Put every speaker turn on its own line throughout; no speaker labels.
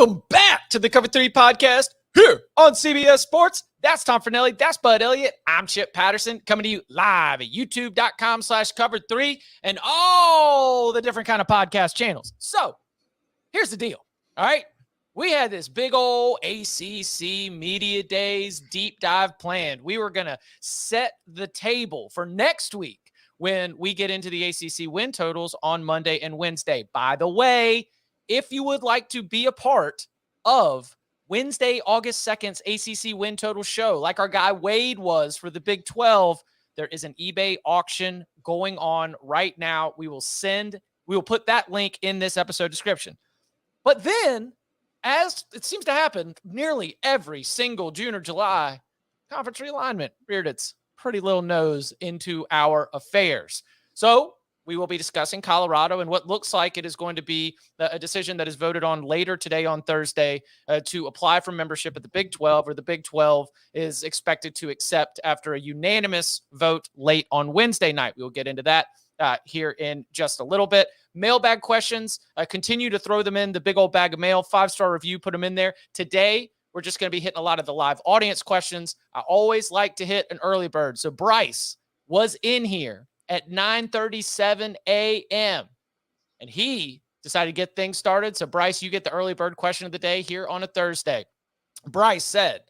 Welcome back to the Cover 3 podcast here on CBS Sports. That's Tom Fornelli. That's Bud Elliott. I'm Chip Patterson coming to you live at youtube.com/cover3 and all the different kind of podcast channels. So here's the deal. All right. We had this big old ACC Media Days deep dive planned. We were going to set the table for next week when we get into the ACC win totals on Monday and Wednesday. By the way, if you would like to be a part of Wednesday, August 2nd's ACC win total show, like our guy Wade was for the Big 12, there is an eBay auction going on right now. We will put that link in this episode description. But then, as it seems to happen nearly every single June or July, conference realignment reared its pretty little nose into our affairs. So we will be discussing Colorado and what looks like it is going to be a decision that is voted on later today on Thursday to apply for membership at the Big 12, or the Big 12 is expected to accept after a unanimous vote late on Wednesday night. We will get into that here in just a little bit. Mailbag questions, continue to throw them in the big old bag of mail. 5-star review, put them in there. Today, we're just going to be hitting a lot of the live audience questions. I always like to hit an early bird. So Bryce was in here at 9:37 a.m. and he decided to get things started. So Bryce, you get the early bird question of the day here on a Thursday. Bryce said,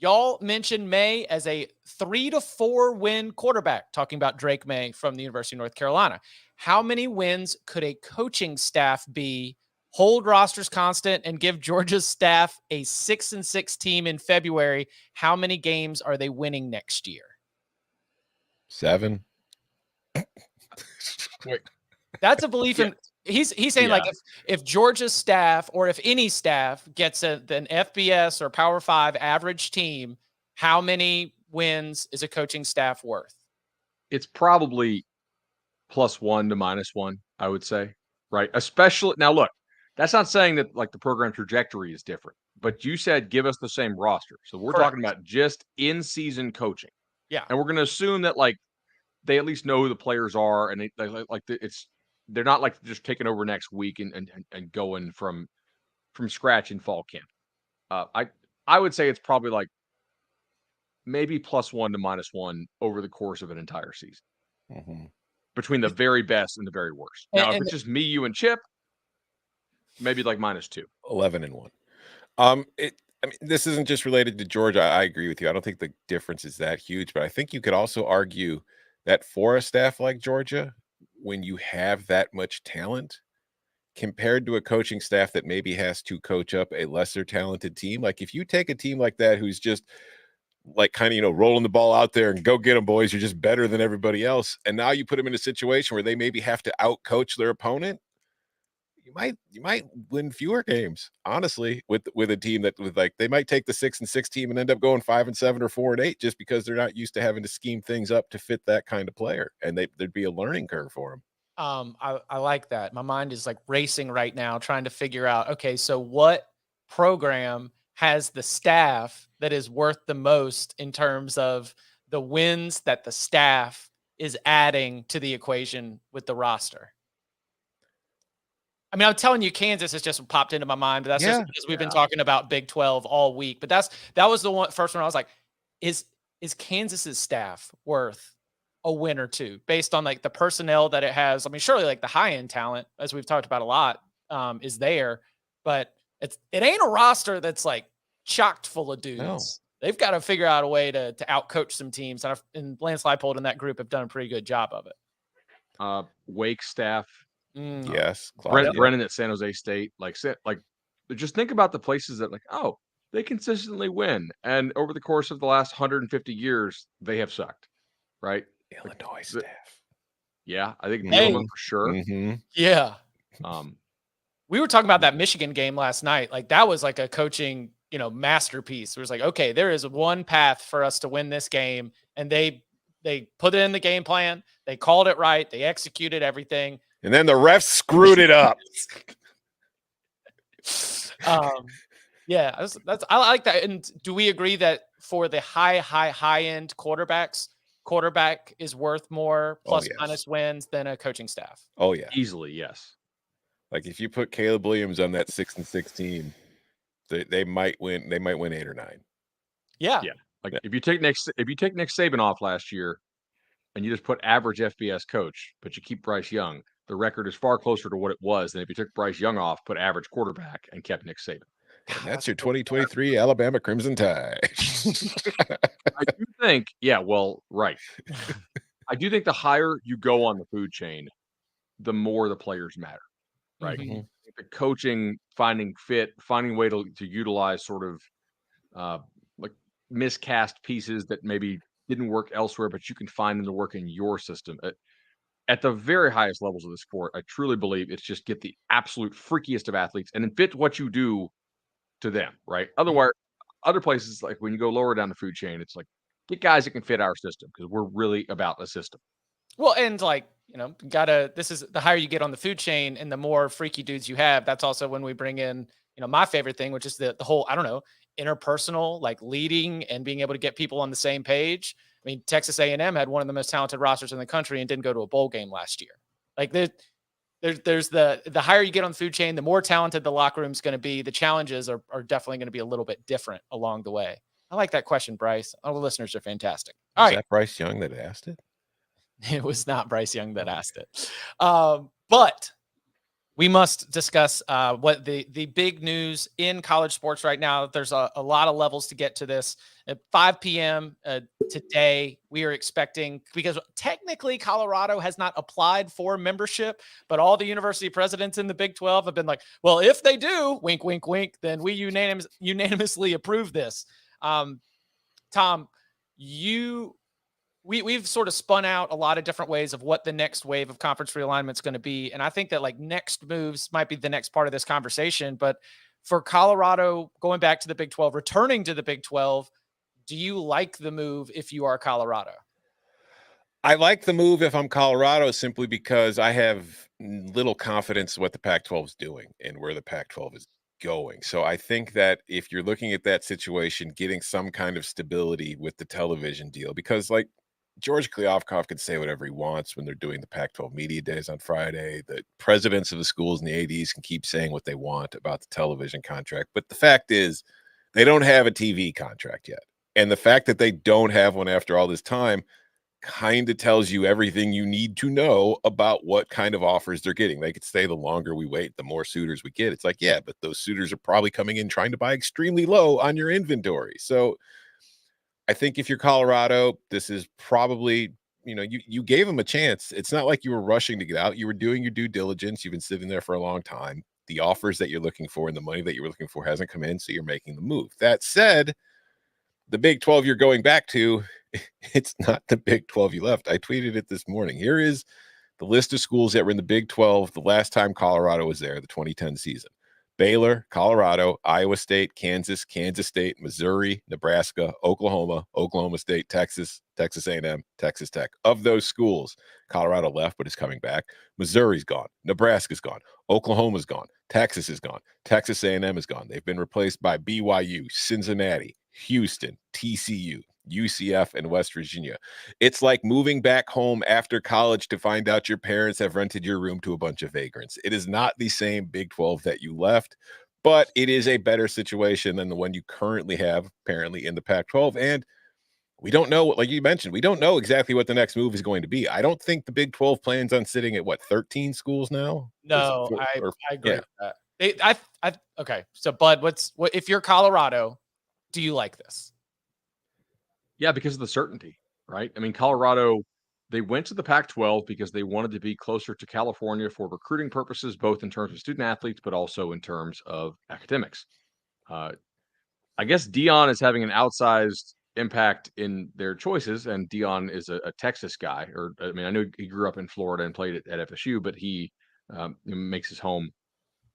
y'all mentioned May as a 3 to 4 win quarterback, talking about Drake May from the University of North Carolina. How many wins could a coaching staff be, hold rosters constant, and give Georgia's staff a 6-6 team in February? How many games are they winning next year?
7.
Wait.
That's a belief in. He's saying, like, if Georgia's staff, or if any staff gets an FBS or Power 5 average team, how many wins is a coaching staff worth?
It's probably +1 to -1, I would say, right? Especially now, look, that's not saying that like the program trajectory is different, but you said give us the same roster. So we're
Correct.
talking about just in-season coaching.
Yeah.
And we're going to assume that like they at least know who the players are, and they're not like just taking over next week and going from scratch in fall camp. I would say it's probably like maybe +1 to -1 over the course of an entire season.
Mm-hmm.
Between the very best and the very worst. Now, if it's just me, you, and Chip, maybe like -2.
11-1. This isn't just related to Georgia. I agree with you. I don't think the difference is that huge, but I think you could also argue that for a staff like Georgia, when you have that much talent compared to a coaching staff that maybe has to coach up a lesser talented team, like if you take a team like that who's just like kind of, rolling the ball out there and go get them, boys, you're just better than everybody else, and now you put them in a situation where they maybe have to out coach their opponent, you might win fewer games, honestly, with a team that they might take the 6-6 team and end up going 5-7 or 4-8 just because they're not used to having to scheme things up to fit that kind of player, and there'd be a learning curve for them.
I like that. My mind is like racing right now, trying to figure out, okay, so what program has the staff that is worth the most in terms of the wins that the staff is adding to the equation with the roster? I mean, I'm telling you, Kansas has just popped into my mind, but that's just because we've been talking about Big 12 all week. But that was the first one I was like, is Kansas's staff worth a win or two based on like the personnel that it has? I mean, surely like the high end talent, as we've talked about a lot, is there, but it ain't a roster that's like chocked full of dudes.
No.
They've got to figure out a way to outcoach some teams, and Lance Leipold and that group have done a pretty good job of it.
Wake staff.
Yes.
Brennan at San Jose State. Like just think about the places that they consistently win. And over the course of the last 150 years, they have sucked. Right?
Illinois staff.
Yeah, I think Bielema for sure.
Mm-hmm.
Yeah. We were talking about that Michigan game last night. Like that was like a coaching, masterpiece. It was like, okay, there is one path for us to win this game. And they put it in the game plan. They called it right. They executed everything.
And then the refs screwed it up.
Yeah, I like that. And do we agree that for the high end quarterback is worth more minus wins than a coaching staff?
Oh yeah,
easily, yes.
Like if you put Caleb Williams on that 6-6 team, They might win. They might win 8 or 9.
Yeah.
Like if you take Nick Saban off last year and you just put average FBS coach, but you keep Bryce Young, the record is far closer to what it was than if you took Bryce Young off, put average quarterback, and kept Nick Saban.
And that's your 2023 Alabama Crimson Tide.
I do think, right. I do think the higher you go on the food chain, the more the players matter, right?
Mhm.
The coaching, finding a way to utilize sort of like miscast pieces that maybe didn't work elsewhere, but you can find them to work in your system. At the very highest levels of the sport, I truly believe it's just get the absolute freakiest of athletes and then fit what you do to them, right? Otherwise, other places, like when you go lower down the food chain, it's like get guys that can fit our system because we're really about the system.
Well, and like, this is the higher you get on the food chain and the more freaky dudes you have. That's also when we bring in, my favorite thing, which is the whole, I don't know, interpersonal, like leading and being able to get people on the same page. I mean, Texas A&M had one of the most talented rosters in the country and didn't go to a bowl game last year. Like there's the higher you get on the food chain, the more talented the locker room's going to be. The challenges are definitely going to be a little bit different along the way. I like that question, Bryce. All the listeners are fantastic. All right.
Is that Bryce Young that asked it?
It was not Bryce Young that asked it. But we must discuss what the big news in college sports right now. There's a lot of levels to get to this. At 5 p.m. Today, we are expecting, because technically Colorado has not applied for membership, but all the university presidents in the Big 12 have been like, well, if they do, wink, wink, wink, then we unanimously approve this. Tom, we've sort of spun out a lot of different ways of what the next wave of conference realignment is going to be. And I think that like next moves might be the next part of this conversation. But for Colorado, going back to the Big 12, returning to the Big 12, do you like the move if you are Colorado?
I like the move if I'm Colorado simply because I have little confidence in what the Pac-12 is doing and where the Pac-12 is going. So I think that if you're looking at that situation, getting some kind of stability with the television deal, because like George Kliavkoff can say whatever he wants when they're doing the Pac-12 Media Days on Friday. The presidents of the schools and the ADs can keep saying what they want about the television contract. But the fact is, they don't have a TV contract yet. And the fact that they don't have one after all this time kind of tells you everything you need to know about what kind of offers they're getting. They could say the longer we wait, the more suitors we get. It's like, yeah, but those suitors are probably coming in trying to buy extremely low on your inventory. So I think if you're Colorado, this is probably, you gave them a chance. It's not like you were rushing to get out. You were doing your due diligence. You've been sitting there for a long time. The offers that you're looking for and the money that you were looking for hasn't come in, so you're making the move. That said, the Big 12 you're going back to, it's not the Big 12 you left. I tweeted it this morning. Here is the list of schools that were in the Big 12 the last time Colorado was there, the 2010 season. Baylor, Colorado, Iowa State, Kansas, Kansas State, Missouri, Nebraska, Oklahoma, Oklahoma State, Texas, Texas A&M, Texas Tech. Of those schools, Colorado left, but is coming back. Missouri's gone. Nebraska's gone. Oklahoma's gone. Texas is gone. Texas A&M is gone. They've been replaced by BYU, Cincinnati, Houston, TCU, UCF, and West Virginia. It's like moving back home after college to find out your parents have rented your room to a bunch of vagrants. It is not the same Big 12 that you left, but it is a better situation than the one you currently have, apparently, in the Pac-12. And we don't know, like you mentioned, we don't know exactly what the next move is going to be. I don't think the Big 12 plans on sitting at, 13 schools now?
No, I agree with that. Okay. So, Bud, if you're Colorado, do you like this?
Yeah, because of the certainty, right? I mean, Colorado, they went to the Pac-12 because they wanted to be closer to California for recruiting purposes, both in terms of student athletes, but also in terms of academics. I guess Dion is having an outsized impact in their choices, and Dion is a Texas guy. I know he grew up in Florida and played at FSU, but he makes his home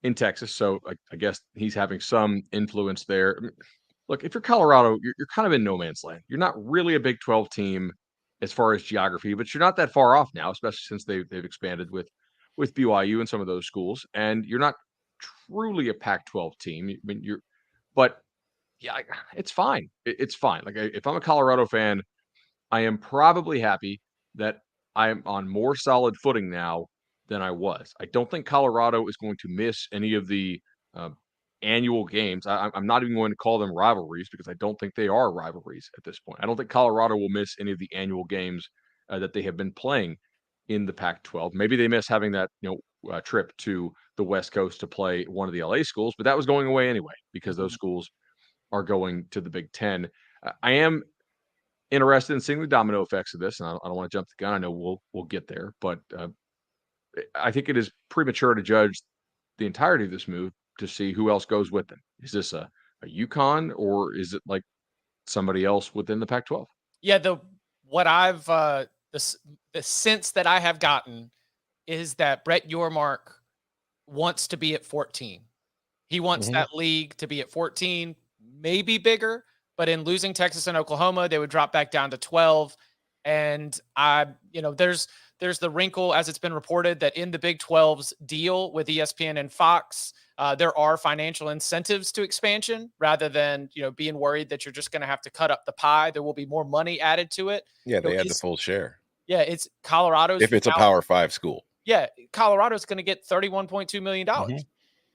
in Texas. So I guess he's having some influence there. I mean, look, if you're Colorado, you're kind of in no man's land. You're not really a Big 12 team as far as geography, but you're not that far off now, especially since they've expanded with BYU and some of those schools. And you're not truly a Pac-12 team. I mean, but yeah, it's fine. It's fine. Like if I'm a Colorado fan, I am probably happy that I'm on more solid footing now than I was. I don't think Colorado is going to miss any of the annual games. I'm not even going to call them rivalries because I don't think they are rivalries at this point. I don't think Colorado will miss any of the annual games that they have been playing in the Pac-12. Maybe they miss having that trip to the West Coast to play one of the LA schools, but that was going away anyway because those schools are going to the Big Ten. I am interested in seeing the domino effects of this, and I don't want to jump the gun. I know we'll get there, but I think it is premature to judge the entirety of this move to see who else goes with them. Is this a UConn, or is it like somebody else within the Pac-12?
Yeah, the sense that I have gotten is that Brett Yormark wants to be at 14. He wants that league to be at 14, maybe bigger, but in losing Texas and Oklahoma, they would drop back down to 12. And there's the wrinkle, as it's been reported, that in the Big 12's deal with ESPN and Fox, there are financial incentives to expansion rather than, being worried that you're just going to have to cut up the pie. There will be more money added to it.
Yeah, they had the full share.
Yeah, it's Colorado's.
If it's a Power 5 school.
Yeah, Colorado's going to get $31.2 million,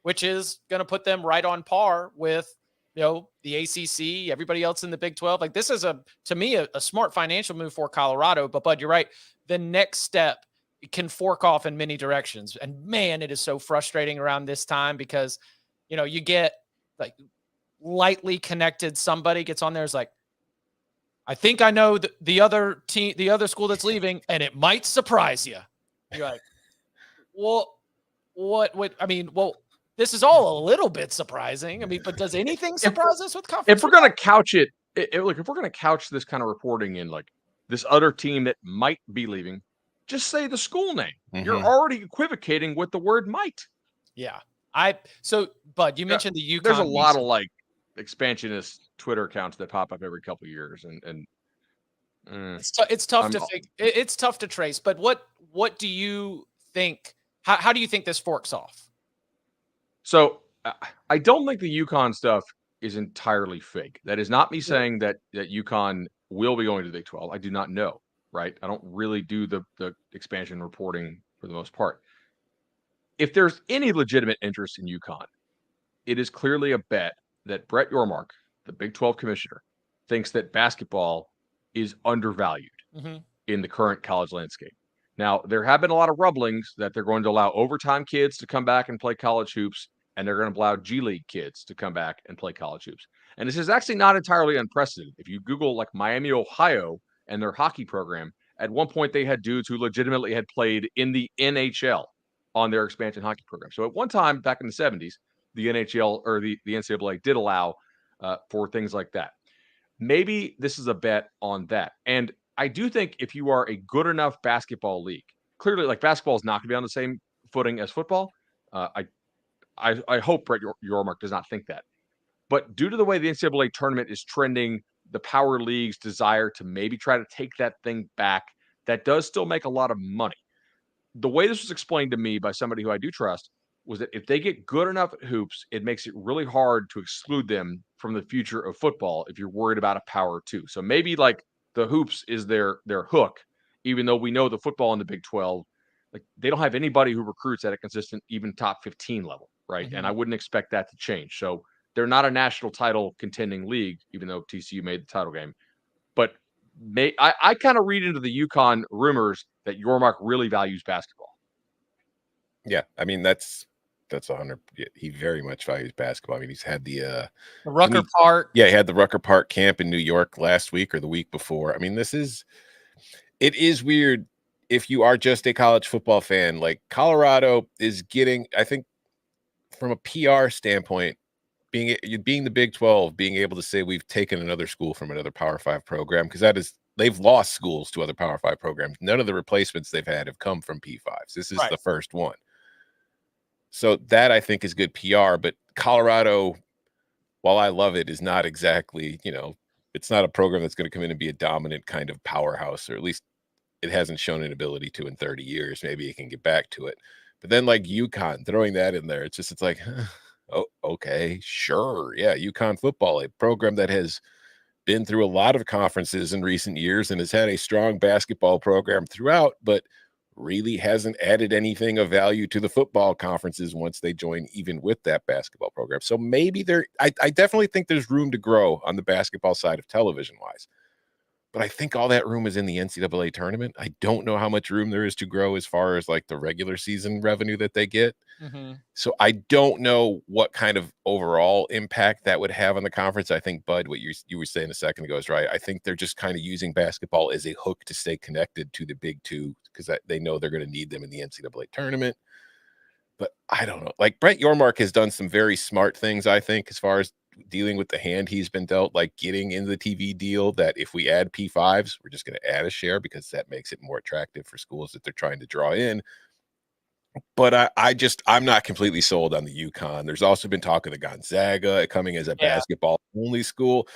which is going to put them right on par with, the ACC, everybody else in the Big 12. Like, this is to me, a smart financial move for Colorado. But Bud, you're right. The next step can fork off in many directions. And man, it is so frustrating around this time because, you get like lightly connected. Somebody gets on there is like, I think I know the other team, the other school that's leaving, and it might surprise you. You're like, well, what would, this is all a little bit surprising. But does anything surprise us with conference?
If we're going to couch if we're going to couch this kind of reporting in like this other team that might be leaving, just say the school name. You're already equivocating with the word might.
Yeah. Bud, you mentioned the UConn.
There's a lot of like expansionist Twitter accounts that pop up every couple of years.
It's tough it's tough to trace, but what do you think? How do you think this forks off?
So I don't think the UConn stuff is entirely fake. That is not me saying that UConn will be going to the Big 12. I do not know, right? I don't really do the expansion reporting for the most part. If there's any legitimate interest in UConn, it is clearly a bet that Brett Yormark, the Big 12 commissioner, thinks that basketball is undervalued in the current college landscape. Now, there have been a lot of rumblings that they're going to allow overtime kids to come back and play college hoops, and they're going to allow G League kids to come back and play college hoops. And this is actually not entirely unprecedented. If you Google like Miami, Ohio, and their hockey program, at one point they had dudes who legitimately had played in the NHL on their expansion hockey program. So at one time back in the 70s, the NHL or the NCAA did allow for things like that. Maybe this is a bet on that. And I do think if you are a good enough basketball league, clearly like basketball is not going to be on the same footing as football. I hope Brett Yormark does not think that. But due to the way the NCAA tournament is trending, the power league's desire to maybe try to take that thing back, that does still make a lot of money. The way this was explained to me by somebody who I do trust was that if they get good enough at hoops, it makes it really hard to exclude them from the future of football if you're worried about a power two. So maybe like the hoops is their hook, even though we know the football in the Big 12, like they don't have anybody who recruits at a consistent, even top 15 level, right? And I wouldn't expect that to change. So they're not a national title contending league, even though TCU made the title game. But I kind of read into the UConn rumors that Yormark really values basketball.
Yeah, that's 100. He very much values basketball. He's had the
Rucker Park.
Yeah, he had the Rucker Park camp in New York last week or the week before. It is weird if you are just a college football fan. Like Colorado is getting, I think, from a PR standpoint, being the Big 12, being able to say we've taken another school from another Power 5 program, because they've lost schools to other Power 5 programs. None of the replacements they've had have come from P5s. This is the first one. So that I think is good PR, but Colorado, while I love it, is not exactly, it's not a program that's going to come in and be a dominant kind of powerhouse, or at least it hasn't shown an ability to in 30 years. Maybe it can get back to it. But then like UConn, throwing that in there, it's like, oh, okay, sure. Yeah, UConn football, a program that has been through a lot of conferences in recent years and has had a strong basketball program throughout, but really hasn't added anything of value to the football conferences once they join, even with that basketball program. So maybe I definitely think there's room to grow on the basketball side of television wise. But I think all that room is in the NCAA tournament. I don't know how much room there is to grow as far as like the regular season revenue that they get.
Mm-hmm.
So I don't know what kind of overall impact that would have on the conference. I think, Bud, what you were saying a second ago is right. I think they're just kind of using basketball as a hook to stay connected to the Big Two because they know they're going to need them in the NCAA tournament. But I don't know. Like Brett Yormark has done some very smart things, I think, as far as dealing with the hand he's been dealt, like getting in the TV deal that if we add P5s, we're just going to add a share because that makes it more attractive for schools that they're trying to draw in. But I'm not completely sold on the UConn. There's also been talk of the Gonzaga coming as a basketball only school.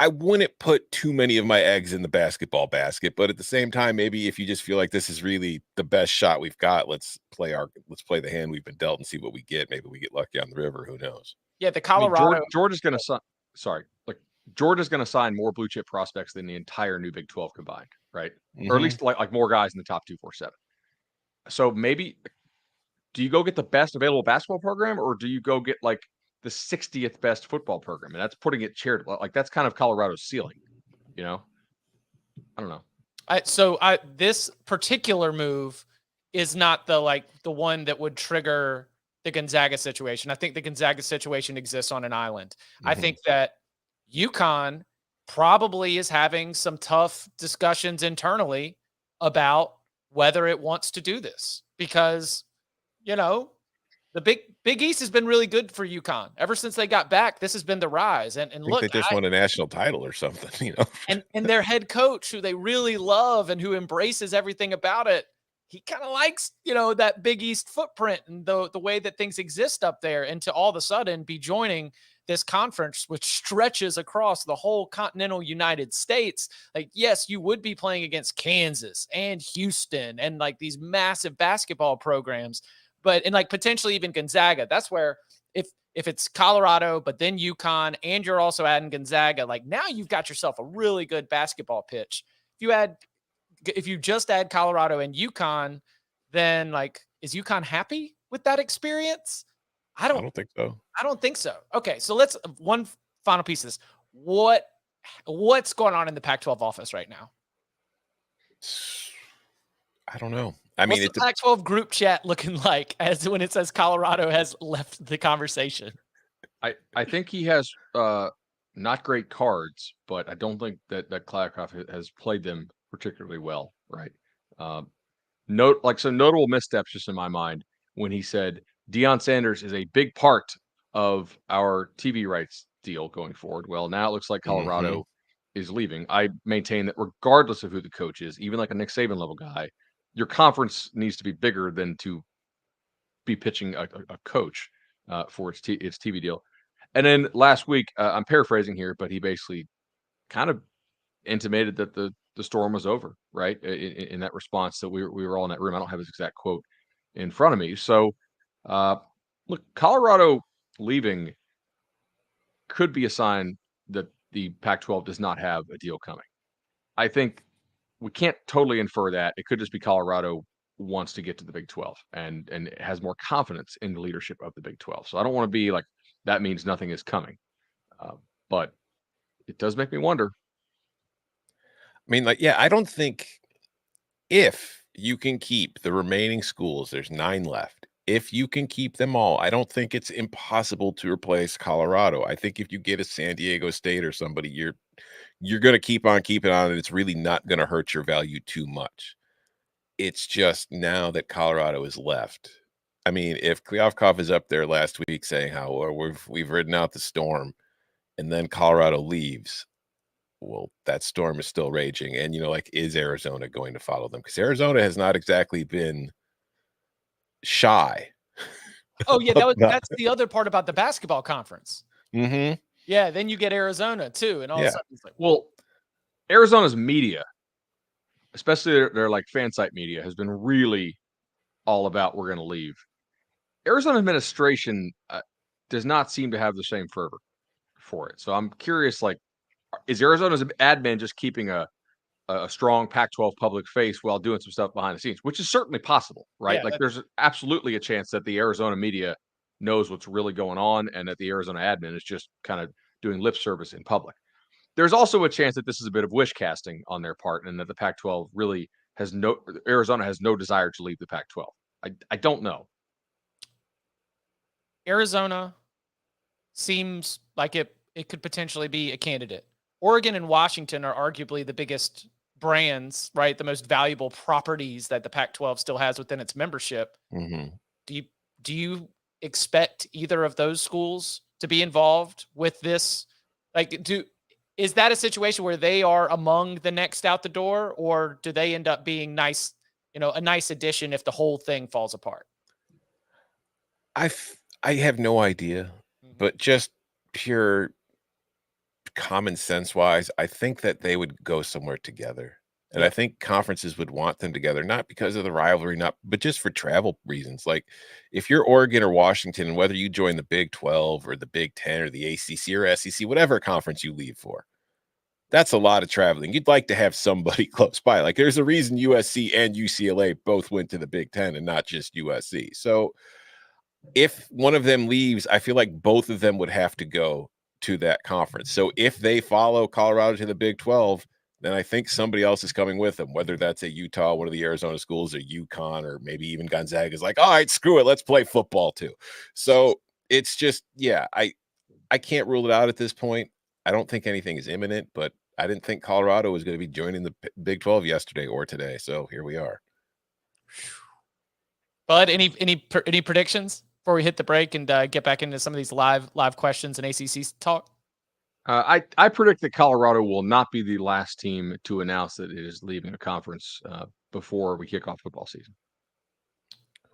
I wouldn't put too many of my eggs in the basketball basket, but at the same time, maybe if you just feel like this is really the best shot we've got, let's play the hand we've been dealt and see what we get. Maybe we get lucky on the river. Who knows?
Yeah, the Colorado.
Georgia's going to sign. Sorry, Georgia's going to sign more blue chip prospects than the entire new Big 12 combined, right? Or at least like more guys in the top 247. So maybe, do you go get the best available basketball program, or do you go get like the 60th best football program? And that's putting it charitable. Like that's kind of Colorado's ceiling, you know? I don't know.
This particular move is not the one that would trigger the Gonzaga situation. I think the Gonzaga situation exists on an island. I think that UConn probably is having some tough discussions internally about whether it wants to do this because, the Big East has been really good for UConn ever since they got back. This has been the rise, and look,
they just won a national title or something,
and their head coach, who they really love and who embraces everything about it, he kind of likes that Big East footprint and the way that things exist up there, and to all of a sudden be joining this conference which stretches across the whole continental United States. Like, yes, you would be playing against Kansas and Houston and like these massive basketball programs. But and like potentially even Gonzaga, that's where if it's Colorado, but then UConn, and you're also adding Gonzaga, like now you've got yourself a really good basketball pitch. If you just add Colorado and UConn, then like is UConn happy with that experience? I don't
think so.
I don't think so. Okay, so let's one final piece of this. What's going on in the Pac-12 office right now?
I don't know.
What's the Pac-12 group chat looking like as when it says Colorado has left the conversation?
I think he has not great cards, but I don't think that Kliavkoff has played them particularly well, right? Some notable missteps just in my mind when he said Deion Sanders is a big part of our TV rights deal going forward. Well, now it looks like Colorado is leaving. I maintain that regardless of who the coach is, even like a Nick Saban level guy, your conference needs to be bigger than to be pitching a coach for its TV deal. And then last week, I'm paraphrasing here, but he basically kind of intimated that the storm was over, right? In that response that we were all in that room. I don't have his exact quote in front of me. So, look, Colorado leaving could be a sign that the Pac-12 does not have a deal coming. I think we can't totally infer that. It could just be Colorado wants to get to the Big 12 and has more confidence in the leadership of the Big 12. So I don't want to be like, that means nothing is coming. But it does make me wonder.
I mean, I don't think if you can keep the remaining schools, there's 9 left. If you can keep them all, I don't think it's impossible to replace Colorado. I think if you get a San Diego State or somebody, you're going to keep on keeping on, and it's really not going to hurt your value too much. It's just now that Colorado is left. I mean, if Kliavkoff is up there last week saying how we've ridden out the storm, and then Colorado leaves, well, that storm is still raging. And, is Arizona going to follow them? Because Arizona has not exactly been shy.
Oh, yeah, that's the other part about the basketball conference.
Mm-hmm.
Yeah, then you get Arizona, too. And all of a sudden it's like,
well, Arizona's media, especially their like fan site media, has been really all about we're going to leave. Arizona administration does not seem to have the same fervor for it. So I'm curious, like, is Arizona's admin just keeping a a strong Pac-12 public face while doing some stuff behind the scenes, which is certainly possible, right?
Yeah,
Like there's absolutely a chance that the Arizona media knows what's really going on and that the Arizona admin is just kind of doing lip service in public. There's also a chance that this is a bit of wish casting on their part and that the Pac-12 really Arizona has no desire to leave the Pac-12. I don't know.
Arizona seems like it could potentially be a candidate. Oregon and Washington are arguably the biggest brands, right? The most valuable properties that the Pac-12 still has within its membership.
Mm-hmm.
Do you expect either of those schools to be involved with this? Like, is that a situation where they are among the next out the door, or do they end up being nice, a nice addition if the whole thing falls apart?
I have no idea, but just pure common sense wise, I think that they would go somewhere together. And I think conferences would want them together, not because of the rivalry, but just for travel reasons. Like if you're Oregon or Washington, and whether you join the Big 12 or the Big 10 or the ACC or SEC, whatever conference you leave for, that's a lot of traveling. You'd like to have somebody close by. Like there's a reason USC and UCLA both went to the Big 10 and not just USC. So if one of them leaves, I feel like both of them would have to go to that conference. So if they follow Colorado to the Big 12, then I think somebody else is coming with them, whether that's a Utah, one of the Arizona schools, or UConn, or maybe even Gonzaga is like, all right, screw it, let's play football too. So it's just, I can't rule it out at this point. I don't think anything is imminent, but I didn't think Colorado was going to be joining the Big 12 yesterday or today. So here we are.
Bud, any predictions before we hit the break and get back into some of these live questions and ACC talk?
I predict that Colorado will not be the last team to announce that it is leaving a conference before we kick off football season.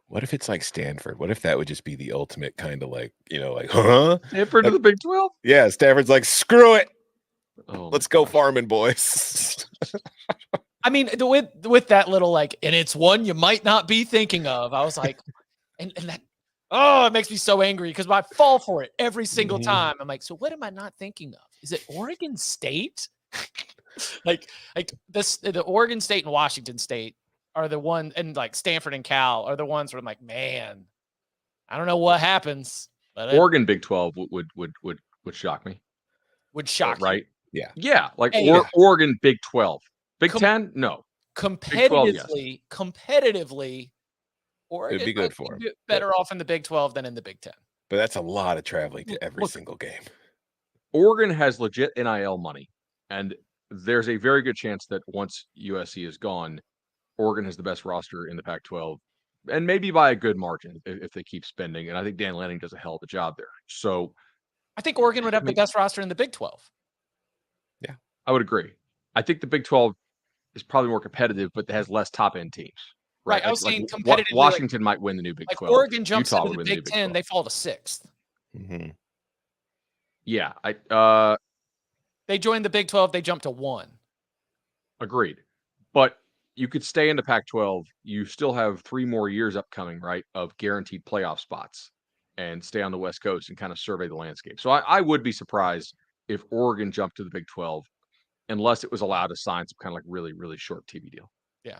What if it's like Stanford? What if that would just be the ultimate kind of like, huh?
Stanford to the Big 12?
Yeah, Stanford's like, screw it.
Oh,
let's go farming, boys.
I mean, with that little and it's one you might not be thinking of. I was like, and that, it makes me so angry because I fall for it every single time. I'm like, so what am I not thinking of? Is it Oregon State? like the Oregon State and Washington State are the one, and like Stanford and Cal are the ones where I'm like, man, I don't know what happens. But
Oregon Big 12 would shock me.
Would shock
right?
you.
Yeah.
Yeah, like Oregon Big 12. Big 10? No.
Competitively, Oregon
it'd be good for them.
Better off in the Big 12 than in the Big 10.
But that's a lot of traveling to every single game.
Oregon has legit NIL money, and there's a very good chance that once USC is gone, Oregon has the best roster in the Pac-12, and maybe by a good margin if they keep spending. And I think Dan Lanning does a hell of a job there. So
I think Oregon would have the best roster in the Big 12.
Yeah,
I would agree. I think the Big 12 is probably more competitive, but it has less top-end teams.
Right. I was saying competitively.
Washington might win the new Big 12.
Oregon jumps
Utah
into the Big 10, they fall to 6th.
Mm-hmm.
Yeah.
They join the Big 12, they jump to 1.
Agreed. But you could stay in the Pac-12. You still have 3 more years upcoming, right, of guaranteed playoff spots and stay on the West Coast and kind of survey the landscape. So I would be surprised if Oregon jumped to the Big 12 unless it was allowed to sign some kind of like really, really short TV deal.
Yeah.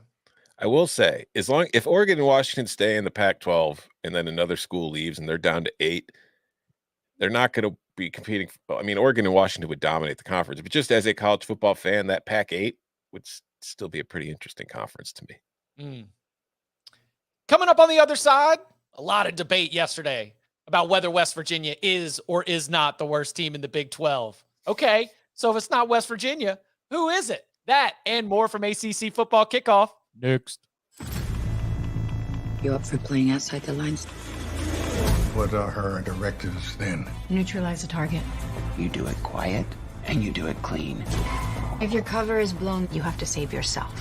I will say, if Oregon and Washington stay in the Pac-12 and then another school leaves and they're down to 8, they're not going to be competing. I mean, Oregon and Washington would dominate the conference, but just as a college football fan, that Pac-8 would still be a pretty interesting conference to me.
Coming up on the other side, a lot of debate yesterday about whether West Virginia is or is not the worst team in the Big 12. Okay, so if it's not West Virginia, who is it? That and more from ACC Football Kickoff next.
You up for playing outside the lines?
What are her directives then?
Neutralize the target.
You do it quiet and you do it clean.
If your cover is blown, you have to save yourself.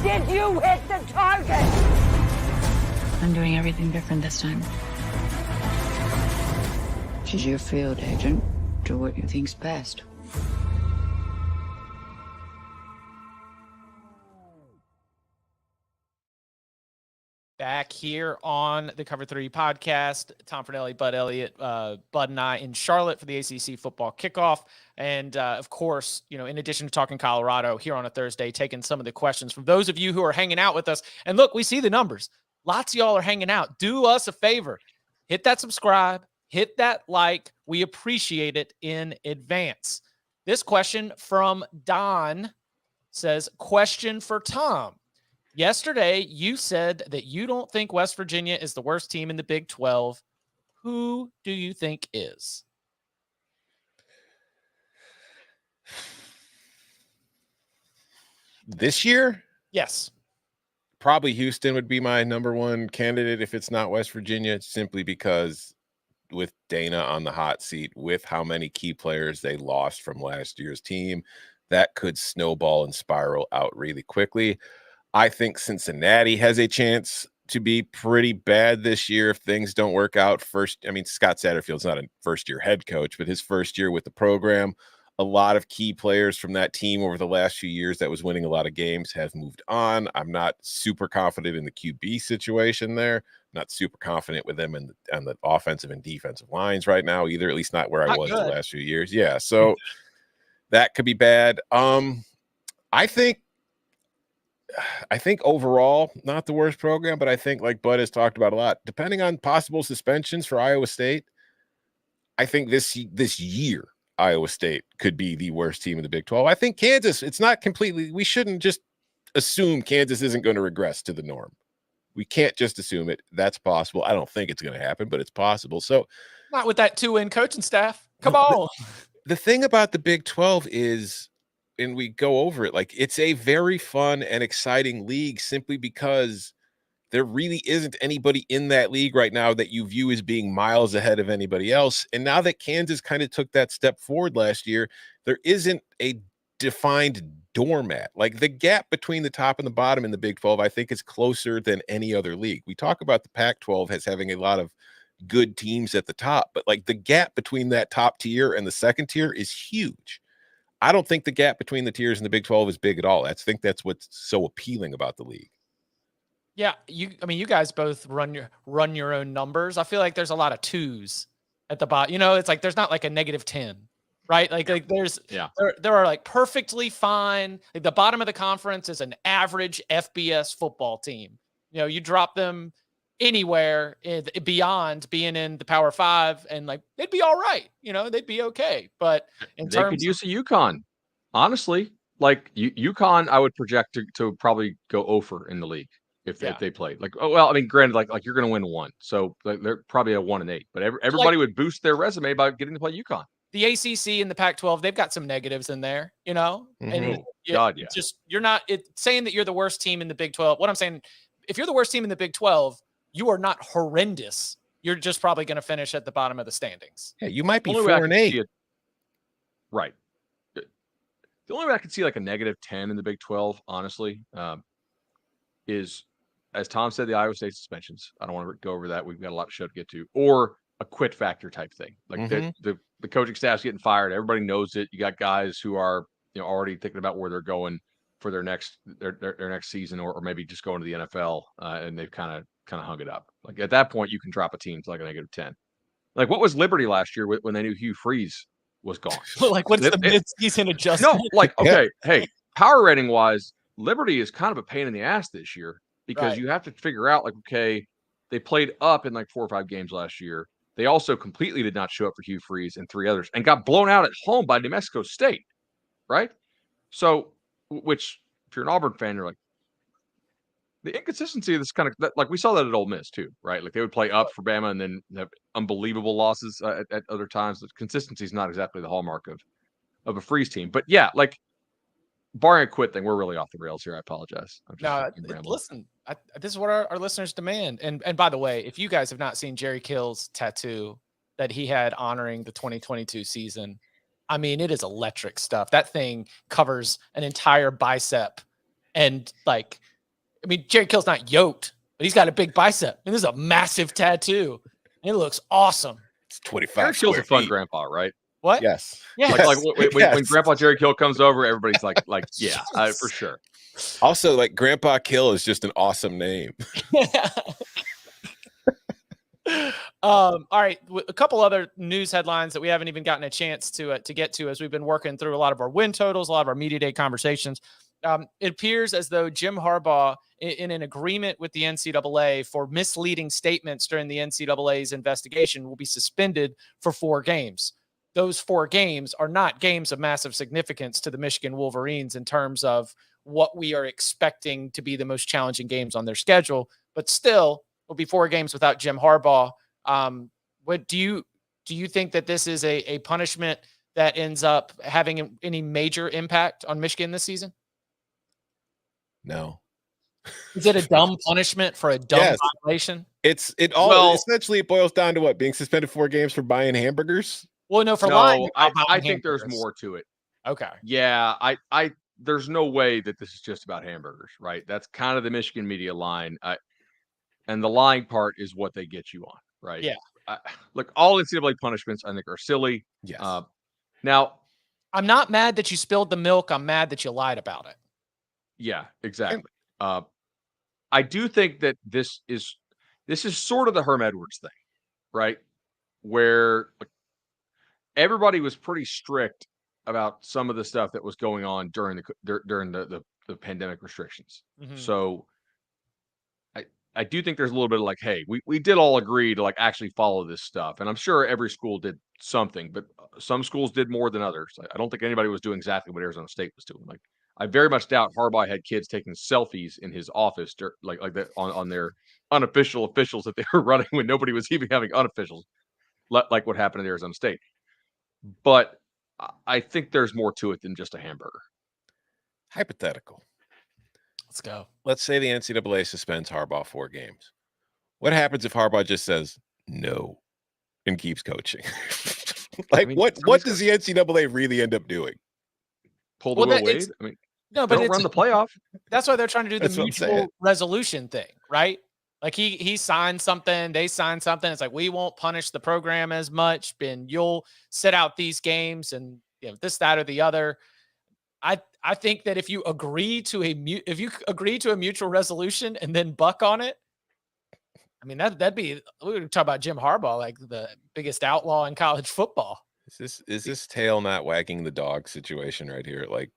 Did you hit the target?
I'm doing everything different this time.
She's your field agent. Do what you think's best.
Back here on the Cover 3 podcast, Tom Fornelli, Bud Elliott, Bud and I in Charlotte for the ACC football kickoff. And of course, in addition to talking Colorado here on a Thursday, taking some of the questions from those of you who are hanging out with us. And look, we see the numbers. Lots of y'all are hanging out. Do us a favor. Hit that subscribe. Hit that like. We appreciate it in advance. This question from Don says, question for Tom. Yesterday, you said that you don't think West Virginia is the worst team in the Big 12. Who do you think is?
This year?
Yes.
Probably Houston would be my number one candidate if it's not West Virginia, simply because with Dana on the hot seat, with how many key players they lost from last year's team, that could snowball and spiral out really quickly. I think Cincinnati has a chance to be pretty bad this year if things don't work out. Scott Satterfield's not a first-year head coach, but his first year with the program, a lot of key players from that team over the last few years that was winning a lot of games have moved on. I'm not super confident in the QB situation there. Not super confident with them on the offensive and defensive lines right now either, at least not where I was the last few years. Yeah, so that could be bad. I think overall, not the worst program, but I think, like Bud has talked about a lot, depending on possible suspensions for Iowa State, I think this year Iowa State could be the worst team in the Big 12. I think Kansas, it's not completely, we shouldn't just assume Kansas isn't going to regress to the norm. We can't just assume it. That's possible. I don't think it's going to happen, but it's possible. So,
not with that 2-win coaching staff. Come on.
The thing about the Big 12 is, and we go over it, like, it's a very fun and exciting league simply because there really isn't anybody in that league right now that you view as being miles ahead of anybody else. And now that Kansas kind of took that step forward last year, there isn't a defined doormat. Like, the gap between the top and the bottom in the Big 12, I think, is closer than any other league. We talk about the Pac-12 as having a lot of good teams at the top, but like the gap between that top tier and the second tier is huge. I don't think the gap between the tiers in the Big 12 is big at all. I think that's what's so appealing about the league.
Yeah, you guys both run your own numbers. I feel like there's a lot of twos at the bottom. It's like there's not like a -10, right? Like there's there are like perfectly fine. Like the bottom of the conference is an average FBS football team. You drop them anywhere beyond being in the Power 5, and like they'd be all right. They'd be okay. But
they could use a UConn, honestly. Like UConn, I would project to probably go over in the league if they played. Like, granted, like you're going to win one, so they're probably a 1-8. But everybody would boost their resume by getting to play UConn.
The ACC and the Pac-12, they've got some negatives in there,
Mm-hmm.
And
just
you're not saying that you're the worst team in the Big 12. What I'm saying, if you're the worst team in the Big 12, you are not horrendous. You're just probably going to finish at the bottom of the standings.
Yeah, you might be 4-8.
Right. The only way I could see like a -10 in the Big 12, honestly, is, as Tom said, the Iowa State suspensions. I don't want to go over that. We've got a lot of show to get to. Or a quit factor type thing. Like the coaching staff's getting fired. Everybody knows it. You got guys who are already thinking about where they're going for their next season, or maybe just going to the NFL, and they've kind of hung it up. Like, at that point, you can drop a team to like a -10. Like, what was Liberty last year when they knew Hugh Freeze was gone?
Like, what's the mid-season adjustment?
No, like, okay, hey, power rating wise, Liberty is kind of a pain in the ass this year because you have to figure out, like, okay, they played up in like 4 or 5 games last year. They also completely did not show up for Hugh Freeze and 3 others and got blown out at home by New Mexico State, right? So, which, if you're an Auburn fan, you're like, the inconsistency of this kind of, like, we saw that at Ole Miss too, right? Like, they would play up for Bama and then have unbelievable losses at other times. The consistency is not exactly the hallmark of a Freeze team. But yeah, like, barring a quit thing, we're really off the rails here. I apologize.
Listen, this is what our listeners demand. And by the way, if you guys have not seen Jerry Kill's tattoo that he had honoring the 2022 season, I mean, it is electric stuff. That thing covers an entire bicep. And like, I mean, Jerry Kill's not yoked, but he's got a big bicep. And this is a massive tattoo. And it looks awesome.
It's 25.
Jerry Kill's a fun grandpa, right?
What?
Yes.
Yeah.
Like when Grandpa Jerry Kill comes over, everybody's like, yeah, for sure.
Also, like Grandpa Kill is just an awesome name.
All right, a couple other news headlines that we haven't even gotten a chance to get to as we've been working through a lot of our win totals, a lot of our media day conversations. It appears as though Jim Harbaugh, in an agreement with the NCAA for misleading statements during the NCAA's investigation, will be suspended for 4 games. Those 4 games are not games of massive significance to the Michigan Wolverines in terms of what we are expecting to be the most challenging games on their schedule, but still will be 4 games without Jim Harbaugh. What do you think that this is a punishment that ends up having any major impact on Michigan this season?
No.
Is it a dumb punishment for a dumb violation?
Essentially it boils down to what? Being suspended 4 games for buying hamburgers?
Well, no, for lying.
I think there's more to it.
Okay.
Yeah, I there's no way that this is just about hamburgers, right? That's kind of the Michigan media line. And the lying part is what they get you on, right?
Yeah.
Look, all NCAA punishments I think are silly.
Yes.
Now,
I'm not mad that you spilled the milk. I'm mad that you lied about it.
Yeah, exactly. I do think that this is sort of the Herm Edwards thing, right? Where everybody was pretty strict about some of the stuff that was going on during the pandemic restrictions.
Mm-hmm.
So I do think there's a little bit of like, hey, we did all agree to like actually follow this stuff. And I'm sure every school did something, but some schools did more than others. I don't think anybody was doing exactly what Arizona State was doing. Like, I very much doubt Harbaugh had kids taking selfies in his office, like that on their unofficial officials that they were running when nobody was even having unofficials, like what happened at Arizona State. But I think there's more to it than just a hamburger.
Hypothetical.
Let's go.
Let's say the NCAA suspends Harbaugh 4 games. What happens if Harbaugh just says no and keeps coaching? What does the NCAA really end up doing?
Pull the Will Wade? I mean,
no, but
don't run the playoff.
That's why they're trying to do the mutual resolution thing, right? Like he signed something, they signed something. It's like, we won't punish the program as much, and you'll sit out these games and this, that, or the other. I think that if you agree to a mutual resolution and then buck on it, I mean that'd be, we would talk about Jim Harbaugh, like the biggest outlaw in college football.
Is this tail not wagging the dog situation right here? Like,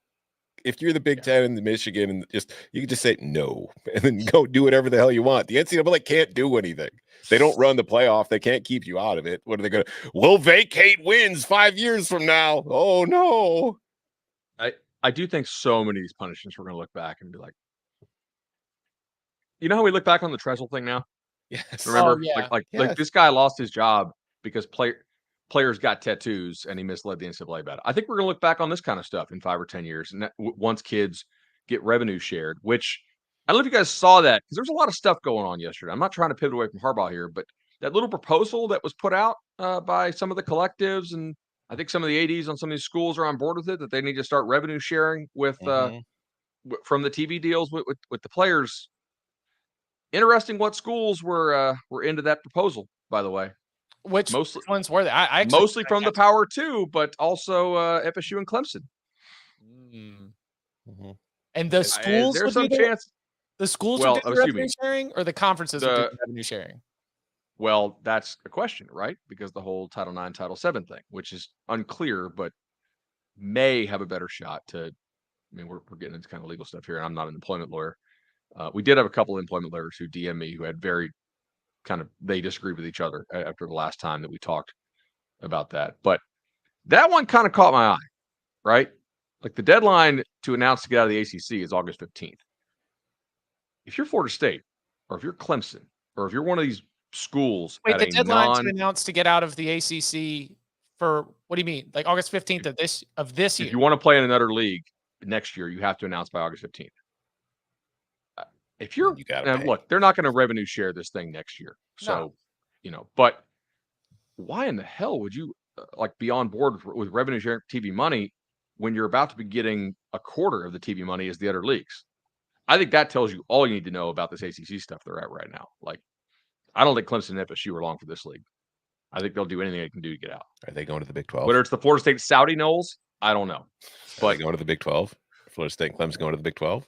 if you're the Big Ten and the Michigan, and you can just say no and then go do whatever the hell you want. The NCAA can't do anything. They don't run the playoff. They can't keep you out of it. What are they going to? We'll vacate wins 5 years from now. Oh no.
I do think so many of these punishments we're going to look back and be like, you know how we look back on the Tressel thing now?
Yes.
Remember,
yes.
like this guy lost his job because players got tattoos and he misled the NCAA about it. I think we're going to look back on this kind of stuff in 5 or 10 years, and once kids get revenue shared, which I don't know if you guys saw that, because there's a lot of stuff going on yesterday. I'm not trying to pivot away from Harbaugh here, but that little proposal that was put out by some of the collectives, and I think some of the ADs on some of these schools are on board with it, that they need to start revenue sharing with from the TV deals with the players. Interesting what schools were into that proposal, by the way.
Which ones were they? I actually,
mostly from the Power 2, but also FSU and Clemson.
Mm-hmm. And the schools,
there's some chance.
The schools would do the revenue sharing, or the conferences would do the revenue sharing?
Well, that's a question, right? Because the whole Title IX, Title VII thing, which is unclear, but may have a better shot to. I mean, we're getting into kind of legal stuff here, and I'm not an employment lawyer. We did have a couple of employment lawyers who DM me who had very they disagreed with each other after the last time that we talked about that. But that one kind of caught my eye, right? Like, the deadline to announce to get out of the ACC is August 15th. If you're Florida State, or if you're Clemson, or if you're one of these schools,
wait, the deadline to announce to get out of the ACC for, what do you mean? Like August 15th of this year?
If you want to play in another league next year, you have to announce by August 15th. If you're, look, they're not going to revenue share this thing next year. So, but why in the hell would you be on board with revenue sharing TV money when you're about to be getting a quarter of the TV money as the other leagues? I think that tells you all you need to know about this ACC stuff they're at right now. Like, I don't think Clemson and FSU are long for this league. I think they'll do anything they can do to get out.
Are they going to the Big 12?
Whether it's the Florida State Saudi Knowles, I don't know.
But going to the Big 12? Florida State and Clemson going to the Big 12?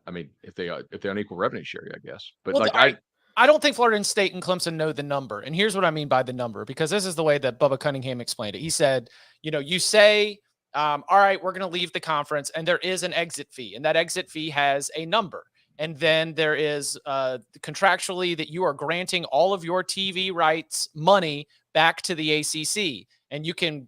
I mean, if they unequal revenue share, I guess. But
Well,
like
I don't think Florida State and Clemson know the number. And here's what I mean by the number, because this is the way that Bubba Cunningham explained it. He said, you say, all right, we're going to leave the conference, and there is an exit fee, and that exit fee has a number. And then there is contractually that you are granting all of your TV rights money back to the ACC. And you can,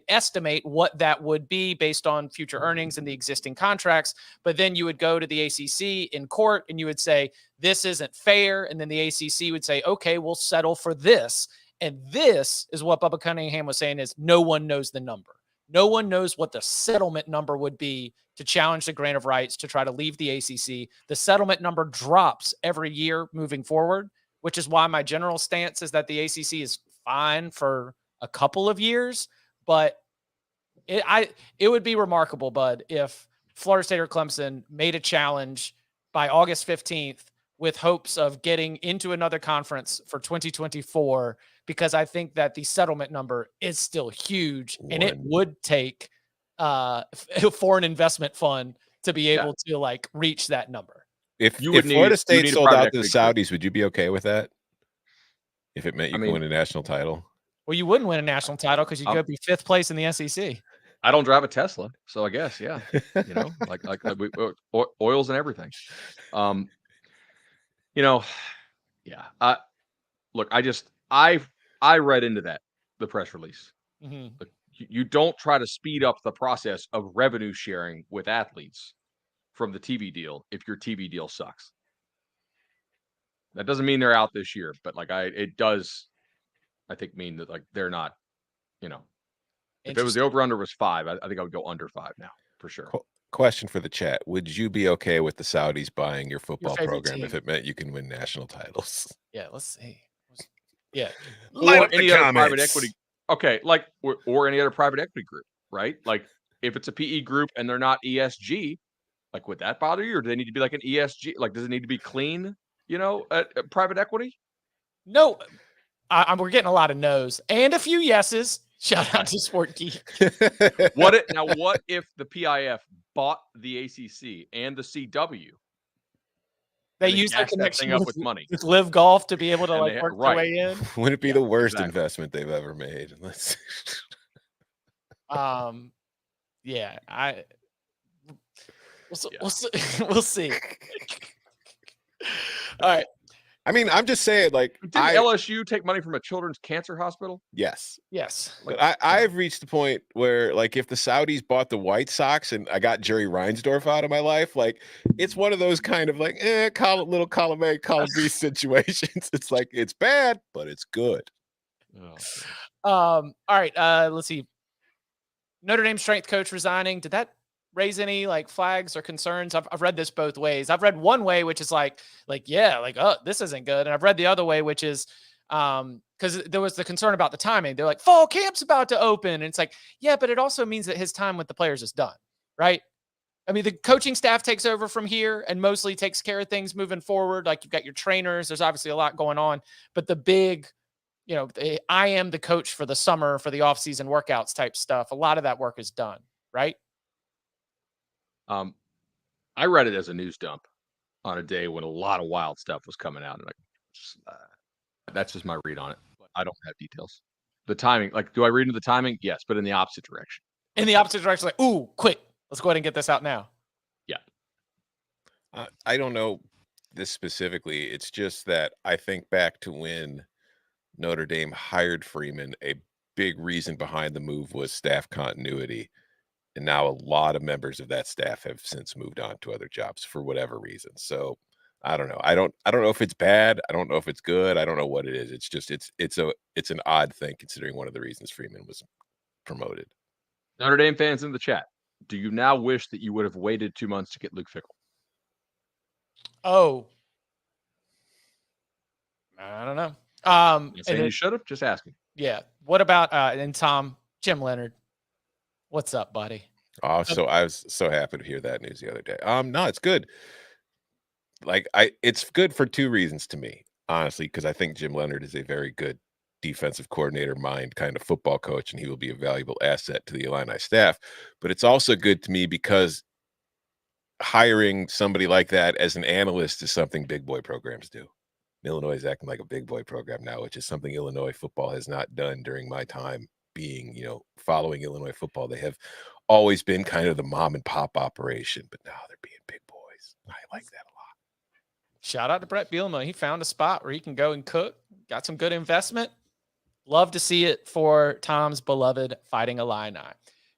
estimate what that would be based on future earnings and the existing contracts. But then you would go to the ACC in court and you would say, this isn't fair. And then the ACC would say, okay, we'll settle for this. And this is what Bubba Cunningham was saying is no one knows the number. No one knows what the settlement number would be to challenge the grant of rights to try to leave the ACC. The settlement number drops every year moving forward, which is why my general stance is that the ACC is fine for a couple of years, but it would be remarkable, Bud, if Florida State or Clemson made a challenge by August 15th with hopes of getting into another conference for 2024, because I think that the settlement number is still huge and it would take a foreign investment fund to be able to reach that number.
If Florida State sold out to the Saudis, would you be okay with that? If it meant you could win a national title? Well,
you wouldn't win a national title because you could be 5th place in the SEC.
I don't drive a Tesla, so I guess, yeah, like oils and everything. Look, I read into that, the press release.
Mm-hmm.
Look, you don't try to speed up the process of revenue sharing with athletes from the TV deal if your TV deal sucks. That doesn't mean they're out this year, but it does, I think, mean that they're not, if it was the over-under was 5, I think I would go under 5 now for sure.
Question for the chat. Would you be okay with the Saudis buying your football program
team.
if it meant you can win national titles?
Yeah, let's see. Yeah.
Or any other private equity. Okay, or any other private equity group, right? Like if it's a PE group and they're not ESG, would that bother you? Or do they need to be like an ESG? Does it need to be clean, private equity?
No. We're getting a lot of no's and a few yeses. Shout out to Sport Geek.
What if the PIF bought the ACC and the CW?
They use that connection
up with money
with Live Golf to be able to work their way in.
Wouldn't it be the worst investment they've ever made?
Yeah, we'll see. All right.
I mean, I'm just saying,
did LSU take money from a children's cancer hospital?
Yes.
But
I've reached the point where, if the Saudis bought the White Sox and I got Jerry Reinsdorf out of my life, it's one of those kind of little column A, column B situations. It's it's bad, but it's good.
All right. Let's see. Notre Dame strength coach resigning. Did that raise any flags or concerns? I've read this both ways. I've read one way, which is this isn't good. And I've read the other way, which is because there was the concern about the timing. They're fall camp's about to open. And it's yeah, but it also means that his time with the players is done, right? I mean, the coaching staff takes over from here and mostly takes care of things moving forward. You've got your trainers. There's obviously a lot going on, but the big, I am the coach for the summer, for the off-season workouts type stuff. A lot of that work is done, right?
I read it as a news dump on a day when a lot of wild stuff was coming out, and that's just my read on it. But I don't have details. The timing, do I read into the timing? Yes, but in the opposite direction.
In the opposite direction, ooh, quick, let's go ahead and get this out now.
Yeah.
I don't know this specifically. It's just that I think back to when Notre Dame hired Freeman. A big reason behind the move was staff continuity. And now a lot of members of that staff have since moved on to other jobs for whatever reason. So I don't know. I don't know if it's bad. I don't know if it's good. I don't know what it is. It's just it's an odd thing considering one of the reasons Freeman was promoted.
Notre Dame fans in the chat, do you now wish that you would have waited 2 months to get Luke Fickell?
Oh, I don't know.
Saying you should have. Just asking.
Yeah. What about Jim Leonard? What's up, buddy?
Oh, so I was so happy to hear that news the other day. No, it's good. It's good for 2 reasons to me, honestly, because I think Jim Leonard is a very good defensive coordinator mind kind of football coach, and he will be a valuable asset to the Illini staff. But it's also good to me because hiring somebody like that as an analyst is something big boy programs do. Illinois is acting like a big boy program now, which is something Illinois football has not done during my time being, following Illinois football. They have always been kind of the mom and pop operation, but now they're being big boys. I like that a lot.
Shout out to Brett Bielema. He found a spot where he can go and cook. Got some good investment. Love to see it for Tom's beloved Fighting Illini.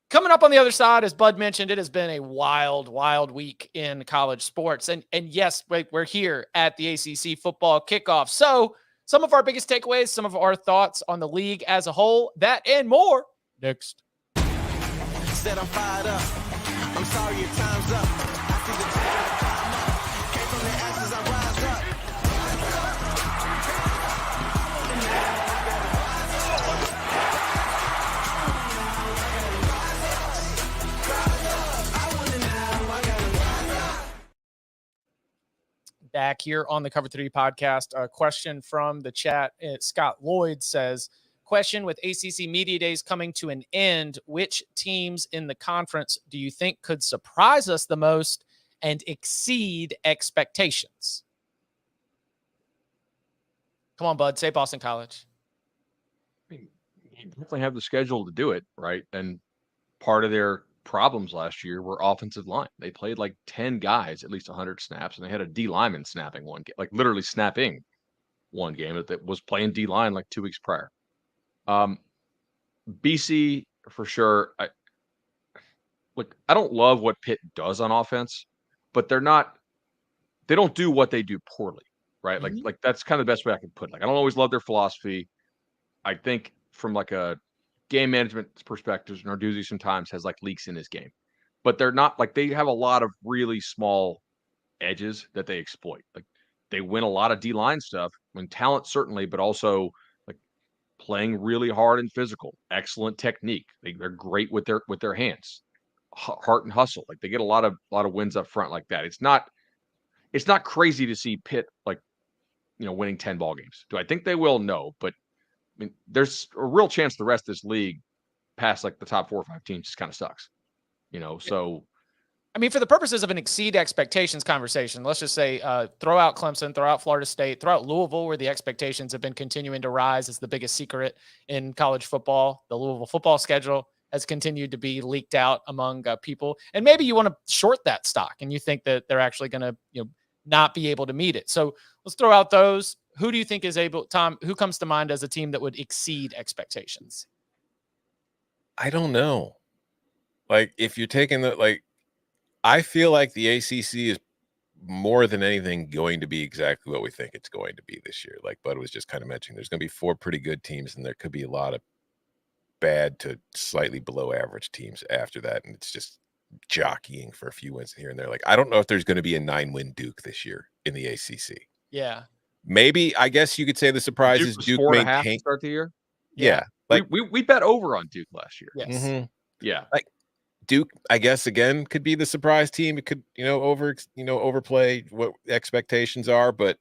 Coming up on the other side, as Bud mentioned, it has been a wild, wild week in college sports. And yes, we're here at the ACC football kickoff. So some of our biggest takeaways, some of our thoughts on the league as a whole, that and more next.
Said I'm fired up. I'm sorry your time's up. I see the time came from the ashes, I rise up.
Back here on the Cover 3 podcast, a question from the chat. Scott Lloyd says, question, with ACC Media Days coming to an end, which teams in the conference do you think could surprise us the most and exceed expectations? Come on, Bud, say Boston College.
I mean, you definitely have the schedule to do it, right? And part of their problems last year were offensive line. They played like 10 guys, at least 100 snaps, and they had a D lineman snapping one game, like literally snapping one game that was playing D line like 2 weeks prior. BC for sure. I don't love what Pitt does on offense, but they don't do what they do poorly, right?
Mm-hmm.
Like that's kind of the best way I can put it. Like, I don't always love their philosophy. I think from like a game management perspective, Narduzzi sometimes has like leaks in his game, but they're not like, they have a lot of really small edges that they exploit. Like, they win a lot of D-line stuff, talent certainly, but also like playing really hard and physical, excellent technique. They're great with their hands, heart and hustle. Like, they get a lot of wins up front like that. It's not crazy to see Pitt winning 10 ball games. Do I think they will? No, but I mean, there's a real chance the rest of this league past like the top 4 or 5 teams just kind of sucks, so.
I mean, for the purposes of an exceed expectations conversation, let's just say throw out Clemson, throw out Florida State, throw out Louisville, where the expectations have been continuing to rise as the biggest secret in college football. The Louisville football schedule has continued to be leaked out among people. And maybe you want to short that stock and you think that they're actually going to not be able to meet it. So let's throw out those. Who do you think is able, Tom, who comes to mind as a team that would exceed expectations?
I don't know. Like, if you're taking I feel like the ACC is more than anything going to be exactly what we think it's going to be this year. Like Bud was just kind of mentioning, there's going to be 4 pretty good teams, and there could be a lot of bad to slightly below average teams after that. And it's just jockeying for a few wins here and there. Like, I don't know if there's going to be a 9-win Duke this year in the ACC.
Yeah.
Maybe, I guess you could say the surprise is Duke
4.5 to start the year.
Yeah.
Like we bet over on Duke last year.
Yes.
Mm-hmm.
Yeah.
Like, Duke, I guess, again, could be the surprise team. It could, overplay what expectations are, but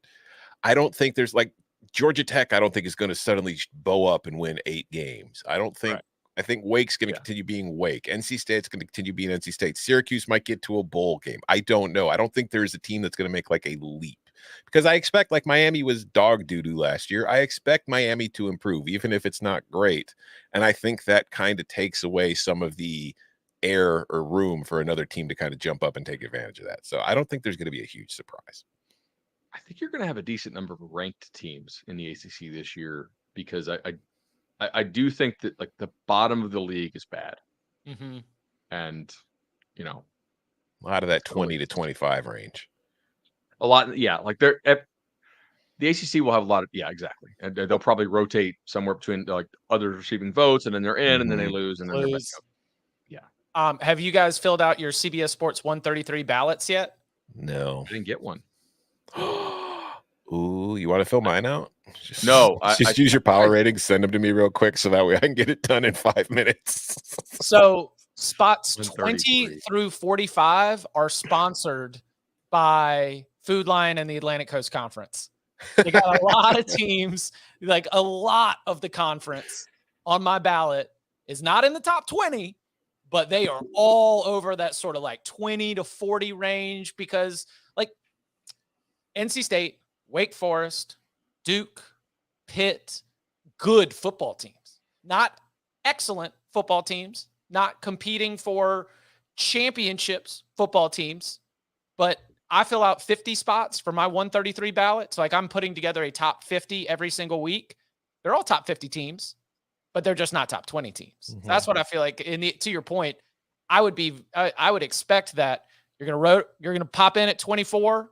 I don't think there's like Georgia Tech. I don't think is going to suddenly bow up and win 8 games. I don't think. Right. I think Wake's going to continue being Wake. NC State's going to continue being NC State. Syracuse might get to a bowl game. I don't know. I don't think there's a team that's going to make like a leap, because I expect, like, Miami was dog doo-doo last year. I expect Miami to improve, even if it's not great. And I think that kind of takes away some of the air or room for another team to kind of jump up and take advantage of that. So I don't think there's going to be a huge surprise.
I think you're going to have a decent number of ranked teams in the ACC this year, because I do think that like the bottom of the league is bad.
Mm-hmm.
And,
a lot of that 20 to 25 range.
A lot. Yeah. Like the ACC will have a lot of, yeah, exactly. And they'll probably rotate somewhere between like others receiving votes, and then they're in, and then they lose, and then they're back up. Yeah.
Have you guys filled out your CBS Sports 133 ballots yet?
No.
I didn't get one.
Ooh, you want to fill mine out?
No.
Just use your power ratings, send them to me real quick so that way I can get it done in 5 minutes.
So spots 20 through 45 are sponsored by Food Lion and the Atlantic Coast Conference. They got a lot of teams, like a lot of the conference on my ballot is not in the top 20, but they are all over that sort of like 20 to 40 range because like NC State, Wake Forest, Duke, Pitt, good football teams, not excellent football teams, not competing for championships football teams, but I fill out 50 spots for my 133 ballot. So like I'm putting together a top 50 every single week. They're all top 50 teams, but they're just not top 20 teams. So that's what I feel like. To your point, I would expect that you're going to pop in at 24,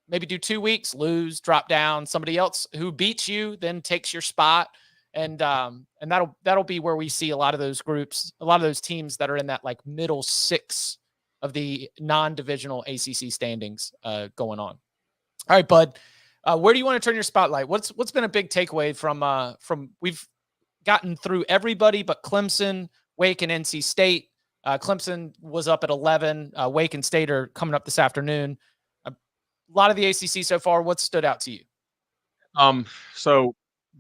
maybe do 2 weeks, lose, drop down. Somebody else who beats you then takes your spot. And that'll be where we see a lot of those groups, a lot of those teams that are in that like middle six of the non-divisional ACC standings going on. All right, Bud, where do you want to turn your spotlight? What's been a big takeaway from we've gotten through everybody but Clemson, Wake, and NC State. Clemson was up at 11. Wake and State are coming up this afternoon. A lot of the ACC so far. What stood out to you?
So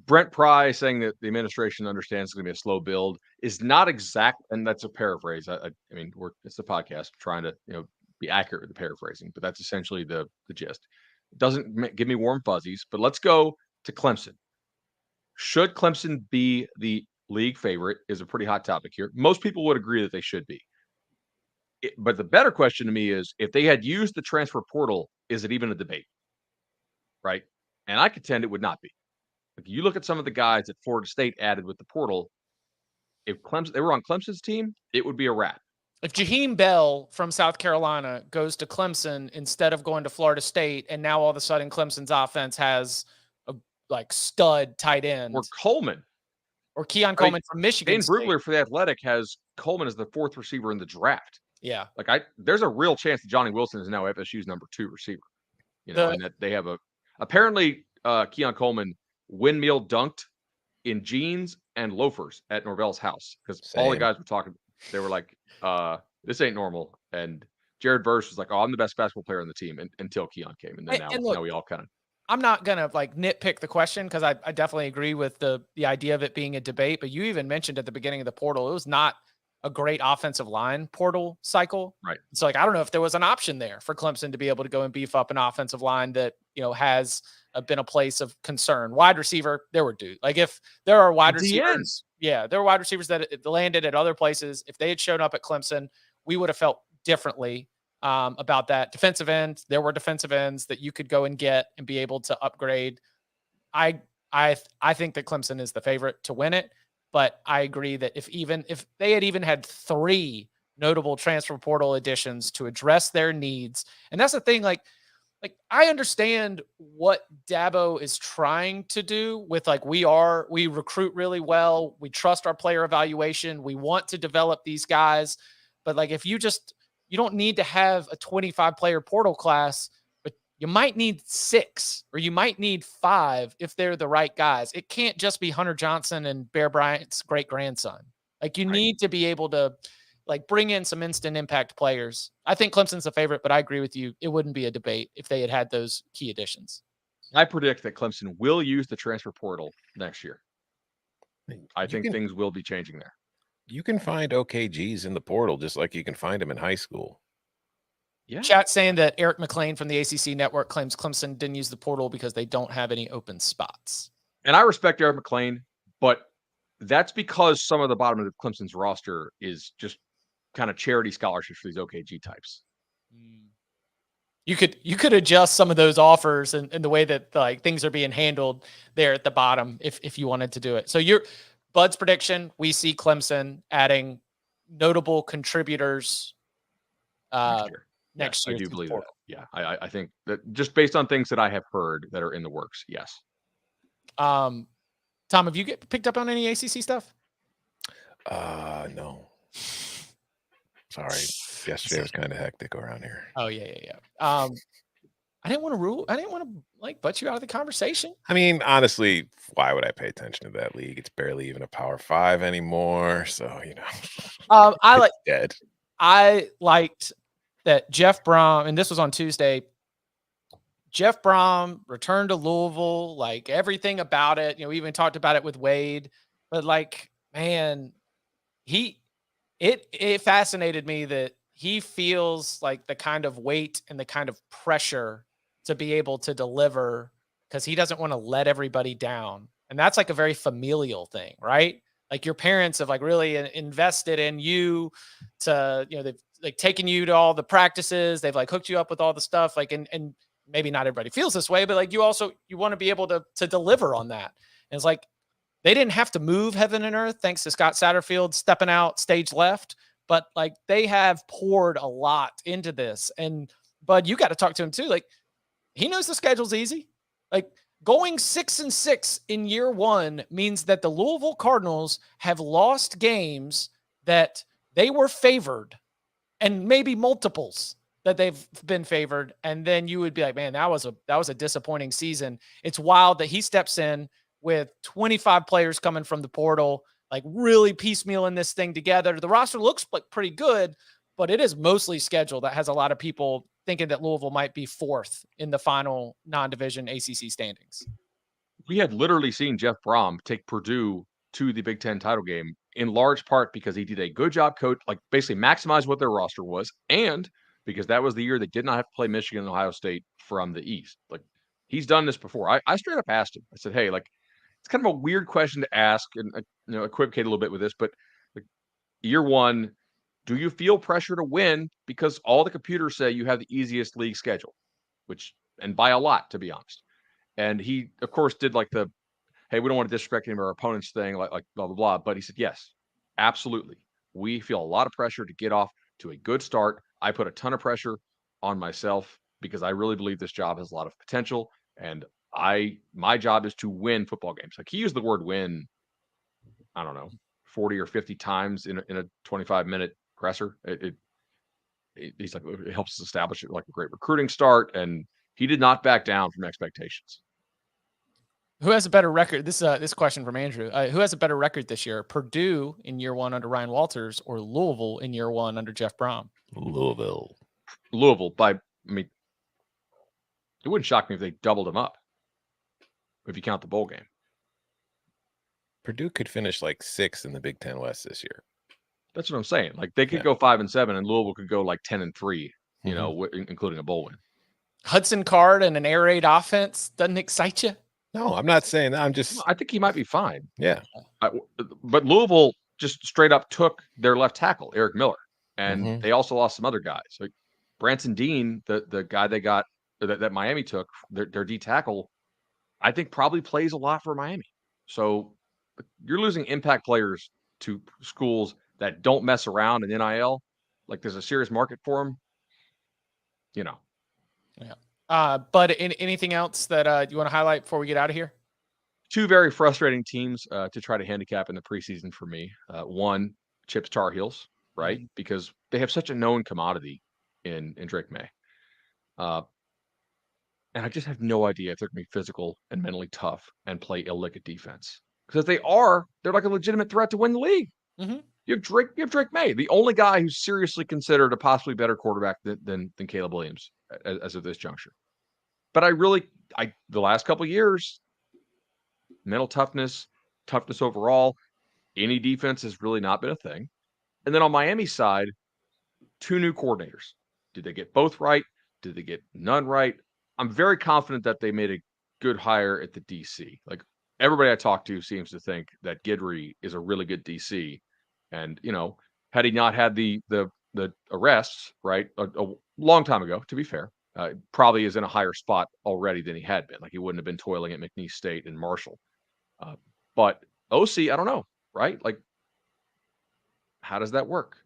Brent Pry saying that the administration understands it's going to be a slow build is not exact, and that's a paraphrase. I mean, it's a podcast trying to be accurate with the paraphrasing, but that's essentially the gist. It doesn't give me warm fuzzies, but let's go to Clemson. Should Clemson be the league favorite is a pretty hot topic here. Most people would agree that they should be. But the better question to me is if they had used the transfer portal, is it even a debate? Right? And I contend it would not be. If you look at some of the guys that Florida State added with the portal, if they were on Clemson's team, it would be a wrap.
If Jaheim Bell from South Carolina goes to Clemson instead of going to Florida State, and now all of a sudden Clemson's offense has a like stud tight end,
or Coleman,
or Keon Coleman from Michigan.
Dane Brugler for the Athletic has Coleman as the 4th receiver in the draft.
Yeah,
there's a real chance that Johnny Wilson is now FSU's number 2 receiver. And that they have apparently Keon Coleman windmill dunked in jeans and loafers at Norvell's house because all the guys were talking. They were like, "This ain't normal." And Jared Verse was like, "Oh, I'm the best basketball player on the team," until Keon came, and then now we all kind of.
I'm not gonna like nitpick the question because I definitely agree with the idea of it being a debate. But you even mentioned at the beginning of the portal, it was not a great offensive line portal cycle.
Right.
So like I don't know if there was an option there for Clemson to be able to go and beef up an offensive line that has been a place of concern. Wide receiver, there were dudes. Like if there are wide receivers, there were wide receivers that landed at other places. If they had shown up at Clemson, we would have felt differently about that. Defensive end, there were defensive ends that you could go and get and be able to upgrade. I think that Clemson is the favorite to win it, but I agree that if they had even had 3 notable transfer portal additions to address their needs, and that's the thing, like I understand what Dabo is trying to do with we recruit really well. We trust our player evaluation. We want to develop these guys, but like if you don't need to have a 25 player portal class, but you might need 6 or you might need 5 if they're the right guys. It can't just be Hunter Johnson and Bear Bryant's great grandson. Like you need to be able to bring in some instant impact players. I think Clemson's the favorite, but I agree with you. It wouldn't be a debate if they had those key additions.
I predict that Clemson will use the transfer portal next year. I think things will be changing there.
You can find OKGs in the portal just like you can find them in high school.
Yeah.
Chat saying that Eric McLean from the ACC Network claims Clemson didn't use the portal because they don't have any open spots.
And I respect Eric McLean, but that's because some of the bottom of Clemson's roster is just kind of charity scholarships for these OKG types.
You could adjust some of those offers and the way that things are being handled there at the bottom if you wanted to do it. So Bud's prediction, we see Clemson adding notable contributors next year.
I do believe that. Yeah, I think that just based on things that I have heard that are in the works, yes.
Tom, have you picked up on any ACC stuff?
No. Sorry. Yesterday was kind of hectic around here.
Oh, yeah. I didn't want to butt you out of the conversation.
I mean, honestly, why would I pay attention to that league? It's barely even a Power 5 anymore. So, dead.
I liked that Jeff Brom, and this was on Tuesday. Jeff Brom returned to Louisville, everything about it. We even talked about it with Wade, but man, he it fascinated me that he feels like the kind of weight and the kind of pressure to be able to deliver because he doesn't want to let everybody down. And that's like a very familial thing, right? Like your parents have like really invested in you to, they've like taken you to all the practices. They've like hooked you up with all the stuff. Like, and maybe not everybody feels this way, but like you want to be able to deliver on that. And it's like, they didn't have to move heaven and earth thanks to Scott Satterfield stepping out stage left, but like they have poured a lot into this. And Bud, you got to talk to him too. Like he knows the schedule's easy. Like going 6-6 in year one means that the Louisville Cardinals have lost games that they were favored and maybe multiples that they've been favored. And then you would be like, man, that was a disappointing season. It's wild that he steps in with 25 players coming from the portal, like really piecemealing this thing together. The roster looks like pretty good, but it is mostly schedule that has a lot of people thinking that Louisville might be fourth in the final non-division ACC standings.
We had literally seen Jeff Brom take Purdue to the Big Ten title game in large part because he did a good job coach, like basically maximize what their roster was. And because that was the year they did not have to play Michigan and Ohio State from the East. Like he's done this before. I straight up asked him, I said, hey, like, it's kind of a weird question to ask and equivocate a little bit with this, but like, year one, do you feel pressure to win because all the computers say you have the easiest league schedule, and by a lot, to be honest. And he, of course, did like the, hey, we don't want to disrespect any of our opponents thing, like blah, blah, blah. But he said, yes, absolutely. We feel a lot of pressure to get off to a good start. I put a ton of pressure on myself because I really believe this job has a lot of potential. And my job is to win football games. Like he used the word win, I don't know, 40 or 50 times in a 25-minute presser. He's like, it helps us establish like a great recruiting start. And he did not back down from expectations.
Who has a better record? This question from Andrew. Who has a better record this year? Purdue in year one under Ryan Walters or Louisville in year one under Jeff Brom?
Louisville it
wouldn't shock me if they doubled him up. If you count the bowl game.
Purdue could finish like 6th in the Big Ten West this year.
That's what I'm saying. Like they could go 5-7 and Louisville could go like 10-3, including a bowl win.
Hudson Card and an air raid offense doesn't excite you?
No, I'm not saying that.
I think he might be fine.
Yeah.
But Louisville just straight up took their left tackle, Eric Miller, and they also lost some other guys. Like Branson Dean, the guy they got that Miami took, their D tackle, I think probably plays a lot for Miami. So you're losing impact players to schools that don't mess around in NIL. Like there's a serious market for them. Yeah.
But anything else that you want to highlight before we get out of here?
Two very frustrating teams to try to handicap in the preseason for me. One, Chip's Tar Heels, right? Mm-hmm. Because they have such a known commodity in Drake May. And I just have no idea if they're going to be physical and mentally tough and play illicit defense. Because if they're like a legitimate threat to win the league. Mm-hmm. You have Drake May, the only guy who's seriously considered a possibly better quarterback than Caleb Williams as of this juncture. But the last couple of years, mental toughness overall, any defense has really not been a thing. And then on Miami's side, 2 new coordinators. Did they get both right? Did they get none right? I'm very confident that they made a good hire at the DC. Like everybody I talk to seems to think that Guidry is a really good DC. And, had he not had the arrests, right, a long time ago, to be fair, probably is in a higher spot already than he had been. Like he wouldn't have been toiling at McNeese State and Marshall. But OC, I don't know, right? Like, how does that work?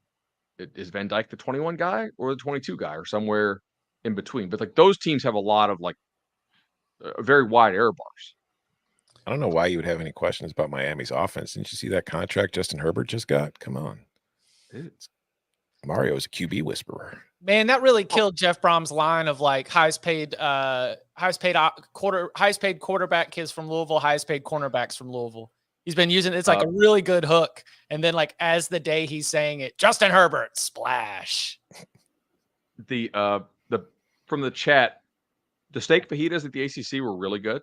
Is Van Dyke the 21 guy or the 22 guy or somewhere in between? But like those teams have a lot of like very wide error bars.
I don't know why you would have any questions about Miami's offense. Didn't you see that contract Justin Herbert just got? Come on. Mario is a QB whisperer.
Man, that really killed Jeff Brom's line of like highest paid quarterback kids from Louisville, highest paid cornerbacks from Louisville. He's been using it's like a really good hook. And then like as the day he's saying it, Justin Herbert, splash.
From the chat, the steak fajitas at the ACC were really good.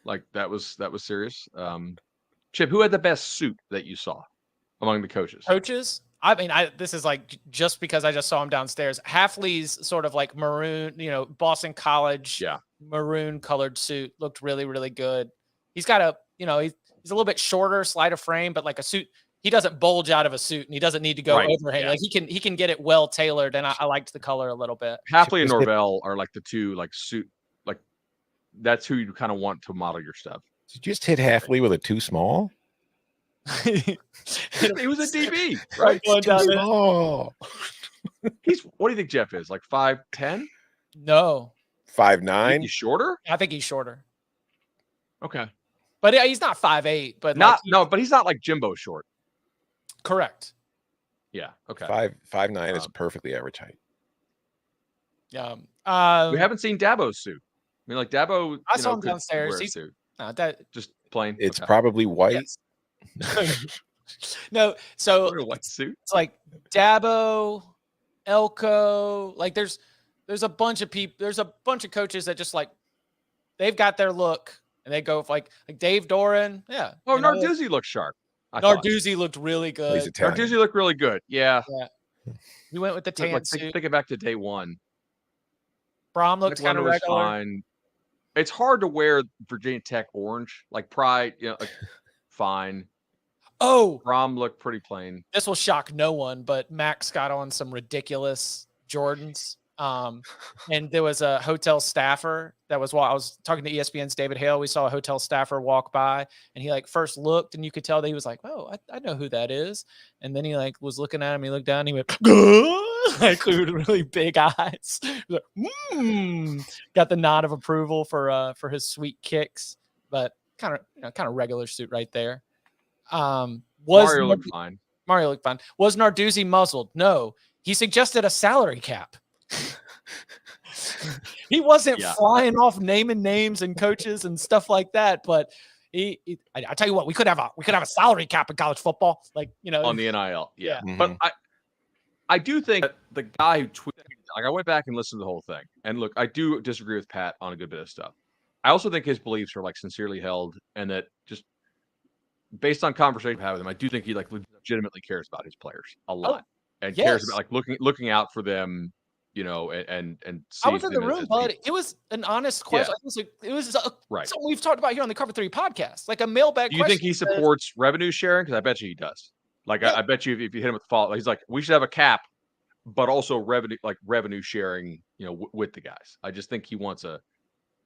Like that was serious. Chip, who had the best suit that you saw among the coaches?
Coaches? I mean, this is like just because I just saw him downstairs. Hafley's sort of like maroon, Boston College maroon colored suit looked really, really good. He's got he's a little bit shorter, slight of frame, but like a suit, he doesn't bulge out of a suit and he doesn't need to go overhang.
Yeah.
Like he can get it well tailored. And I liked the color a little bit.
Hafley and Norvell are like the two like suit, like that's who you kind of want to model your stuff.
Did you just hit Hafley with a too small?
He was a DB, right?
Oh,
What do you think Jeff is? Like 5'10"?
No.
5'9"?
He's shorter?
I think he's shorter.
Okay.
But he's not 5'8", but
but he's not like Jimbo short.
Correct.
Yeah. Okay.
5'9" is a perfectly average height.
Yeah.
We haven't seen Dabo's suit. I mean, like Dabo.
I saw him downstairs.
He's suit. Just plain.
It's probably white.
Yes. No, so
white suit.
It's like Dabo, Elko. Like there's a bunch of people. There's a bunch of coaches that just like they've got their look and they go like Dave Doran. Yeah.
Oh, Narduzzi looked sharp.
Narduzzi looked really good.
He's Italian.
Narduzzi looked really good. Yeah.
He went with the tan suit.
Thinking back to day one.
Brom looked kind of regular.
Fine. It's hard to wear Virginia Tech orange. Like Pride, like fine.
Oh,
Brom looked pretty plain.
This will shock no one, but Max got on some ridiculous Jordans. And there was a hotel staffer that was while I was talking to ESPN's David Hale. We saw a hotel staffer walk by and he like first looked and you could tell that he was like, oh, I know who that is. And then he like was looking at him. He looked down and he went, like with really big eyes. Like, got the nod of approval for his sweet kicks, but kind of regular suit right there.
Mario looked fine.
Mario looked fine. Was Narduzzi muzzled? No. He suggested a salary cap. He wasn't flying off naming names and coaches and stuff like that, but I tell you what, we could have a salary cap in college football, like
on the NIL. Yeah.
Mm-hmm.
But I do think that the guy who tweeted, like I went back and listened to the whole thing, and look, I do disagree with Pat on a good bit of stuff. I also think his beliefs are like sincerely held, and that just based on conversation I have with him, I do think he like legitimately cares about his players a lot and cares about like looking out for them. And
I was in the room, bud. It was an honest question. Yeah. It was something we've talked about here on the Cover 3 podcast, like a mailbag.
Do you think he supports revenue sharing? Because I bet you he does. Like I bet you if you hit him with the follow, he's like, we should have a cap, but also revenue sharing. With the guys. I just think he wants a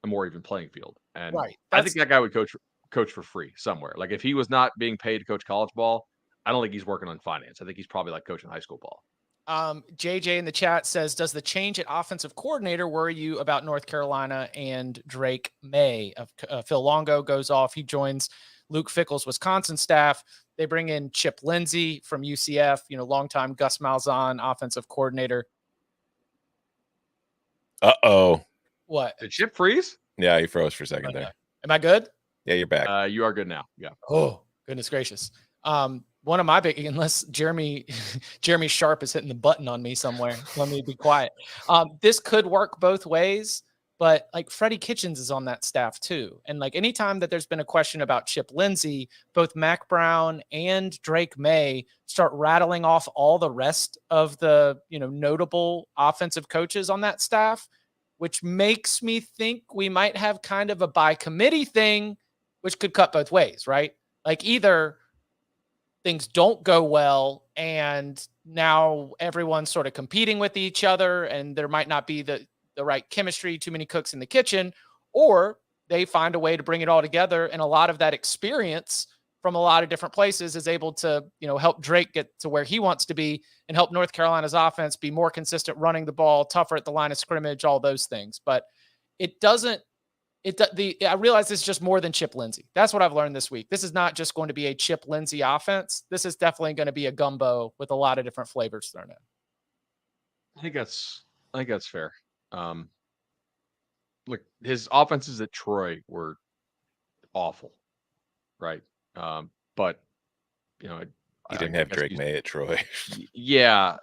more even playing field, and I think that guy would coach for free somewhere. Like if he was not being paid to coach college ball, I don't think he's working on finance. I think he's probably like coaching high school ball.
JJ in the chat says, does the change at offensive coordinator worry you about North Carolina and Drake May? Phil Longo goes off. He joins Luke Fickell's Wisconsin staff. They bring in Chip Lindsey from UCF, longtime Gus Malzahn offensive coordinator.
Uh-oh.
What?
Did Chip freeze?
Yeah, he froze for a second there.
Am I good?
Yeah, you're back.
You are good now. Yeah.
Oh, goodness gracious. One of my big, unless Jeremy Sharp is hitting the button on me somewhere, let me be quiet. This could work both ways, but like Freddie Kitchens is on that staff too. And like anytime that there's been a question about Chip Lindsey, both Mac Brown and Drake May start rattling off all the rest of the, notable offensive coaches on that staff, which makes me think we might have kind of a by committee thing, which could cut both ways, right? Like either things don't go well and now everyone's sort of competing with each other and there might not be the right chemistry, too many cooks in the kitchen, or they find a way to bring it all together. And a lot of that experience from a lot of different places is able to, help Drake get to where he wants to be and help North Carolina's offense be more consistent running the ball, tougher at the line of scrimmage, all those things. But I realize it's just more than Chip Lindsey. That's what I've learned this week. This is not just going to be a Chip Lindsey offense. This is definitely going to be a gumbo with a lot of different flavors thrown in.
I think that's fair. Look, his offenses at Troy were awful, right? But
he didn't have Drake May at Troy.
Yeah,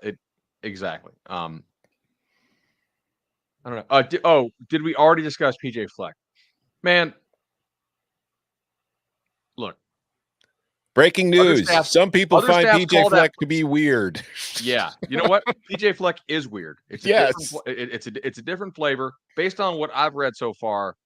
exactly. I don't know. Did we already discuss PJ Fleck? Man, look,
Breaking news. Some people
other
find
staff
PJ
call that-
Fleck to be weird.
Yeah, you know what? PJ Fleck is weird. It's a
Yes.
it's a different flavor based on what I've read so far.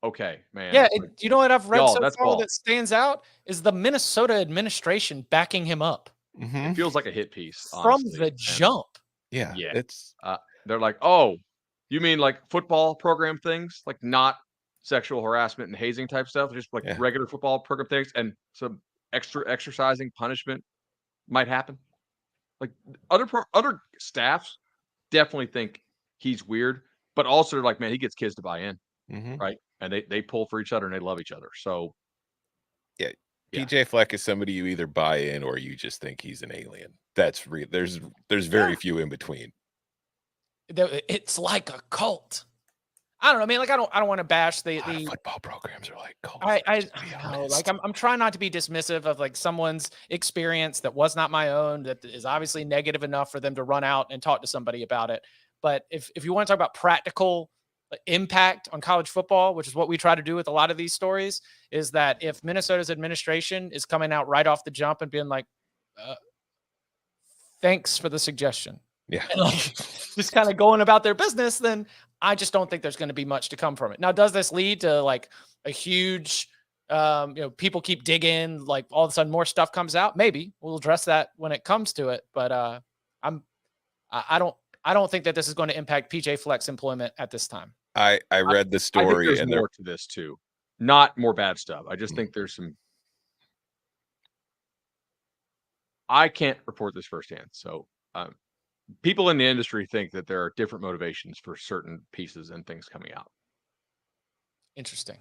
Okay, man.
Yeah, you know what I've read so
that's
far
ball.
that stands out is the Minnesota administration backing him up
It feels like a hit piece
from
honestly,
the
and
jump.
Yeah,
Yeah.
it's
they're like, oh, you mean like football program things, like not sexual harassment and hazing type stuff, just like
Yeah.
regular football program things, and some extra exercising punishment might happen. Like other staffs definitely think he's weird, but also they're like, man, he gets kids to buy in, right? And they pull for each other and they love each other. So
yeah.
Yeah.
PJ Fleck is somebody you either buy in or you just think he's an alien. That's real. There's very few in between.
It's like a cult. I don't know. I mean, like I don't want to bash the
football programs are like cults.
I know, like I'm trying not to be dismissive of like someone's experience that was not my own, that is obviously negative enough for them to run out and talk to somebody about it. But if you want to talk about practical impact on college football, which is what we try to do with a lot of these stories, is that if Minnesota's administration is coming out right off the jump and being like, thanks for the suggestion.
Yeah.
And like just kind of going about their business, then I just don't think there's going to be much to come from it. Now, does this lead to like a huge, people keep digging, like all of a sudden more stuff comes out? Maybe we'll address that when it comes to it. But I don't think that this is going to impact PJ Fleck's employment at this time.
I read the
I think
story
there's
and
more to this too, not more bad stuff. I just think there's some. I can't report this firsthand, so people in the industry think that there are different motivations for certain pieces and things coming out.
Interesting.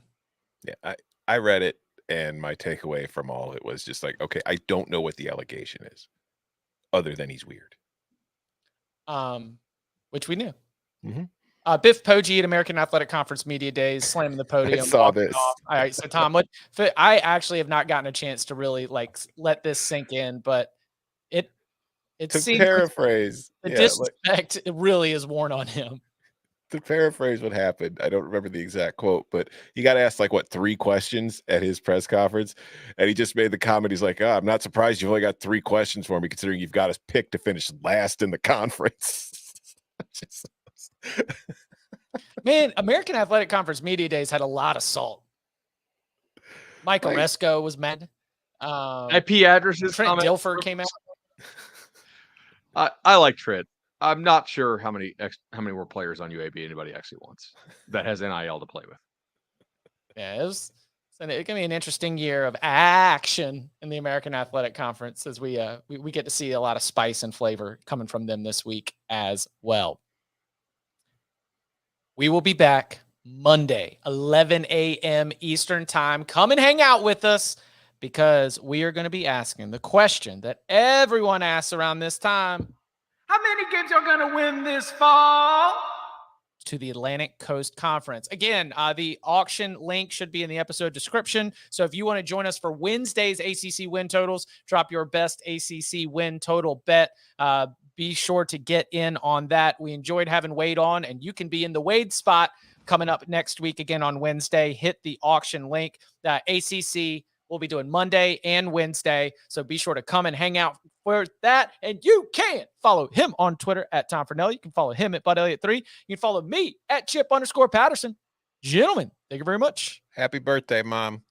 Yeah, I read it, and my takeaway from all of it was just like, okay, I don't know what the allegation is, other than he's weird.
Which we knew. Biff Poggi at American Athletic Conference Media Days, slamming the podium.
I saw this.
All right, so Tom, I actually have not gotten a chance to really like let this sink in, but it
To
seems
paraphrase,
like the disrespect it really is worn on him.
To paraphrase what happened, I don't remember the exact quote, but he got asked like 3 questions at his press conference, and he just made the comment. He's like, I'm not surprised you've only got 3 questions for me, considering you've got us picked to finish last in the conference.
Man, American Athletic Conference Media Days had a lot of salt. Mike Oresco was mad.
IP addresses.
Trent Dilfer came out.
I like Trent. I'm not sure how many more players on UAB anybody actually wants that has NIL to play with.
Yeah, it's going to be an interesting year of action in the American Athletic Conference as we get to see a lot of spice and flavor coming from them this week as well. We will be back Monday, 11 a.m. Eastern time. Come and hang out with us because we are going to be asking the question that everyone asks around this time. How many games are going to win this fall? To the Atlantic Coast Conference. Again, the auction link should be in the episode description. So if you want to join us for Wednesday's ACC win totals, drop your best ACC win total bet. Be sure to get in on that. We enjoyed having Wade on, and you can be in the Wade spot coming up next week again on Wednesday. Hit the auction link. ACC will be doing Monday and Wednesday, so be sure to come and hang out for that. And you can follow him on Twitter at Tom Fernell. You can follow him at Bud Elliott 3. You can follow me at Chip_Patterson. Gentlemen, thank you very much.
Happy birthday, Mom.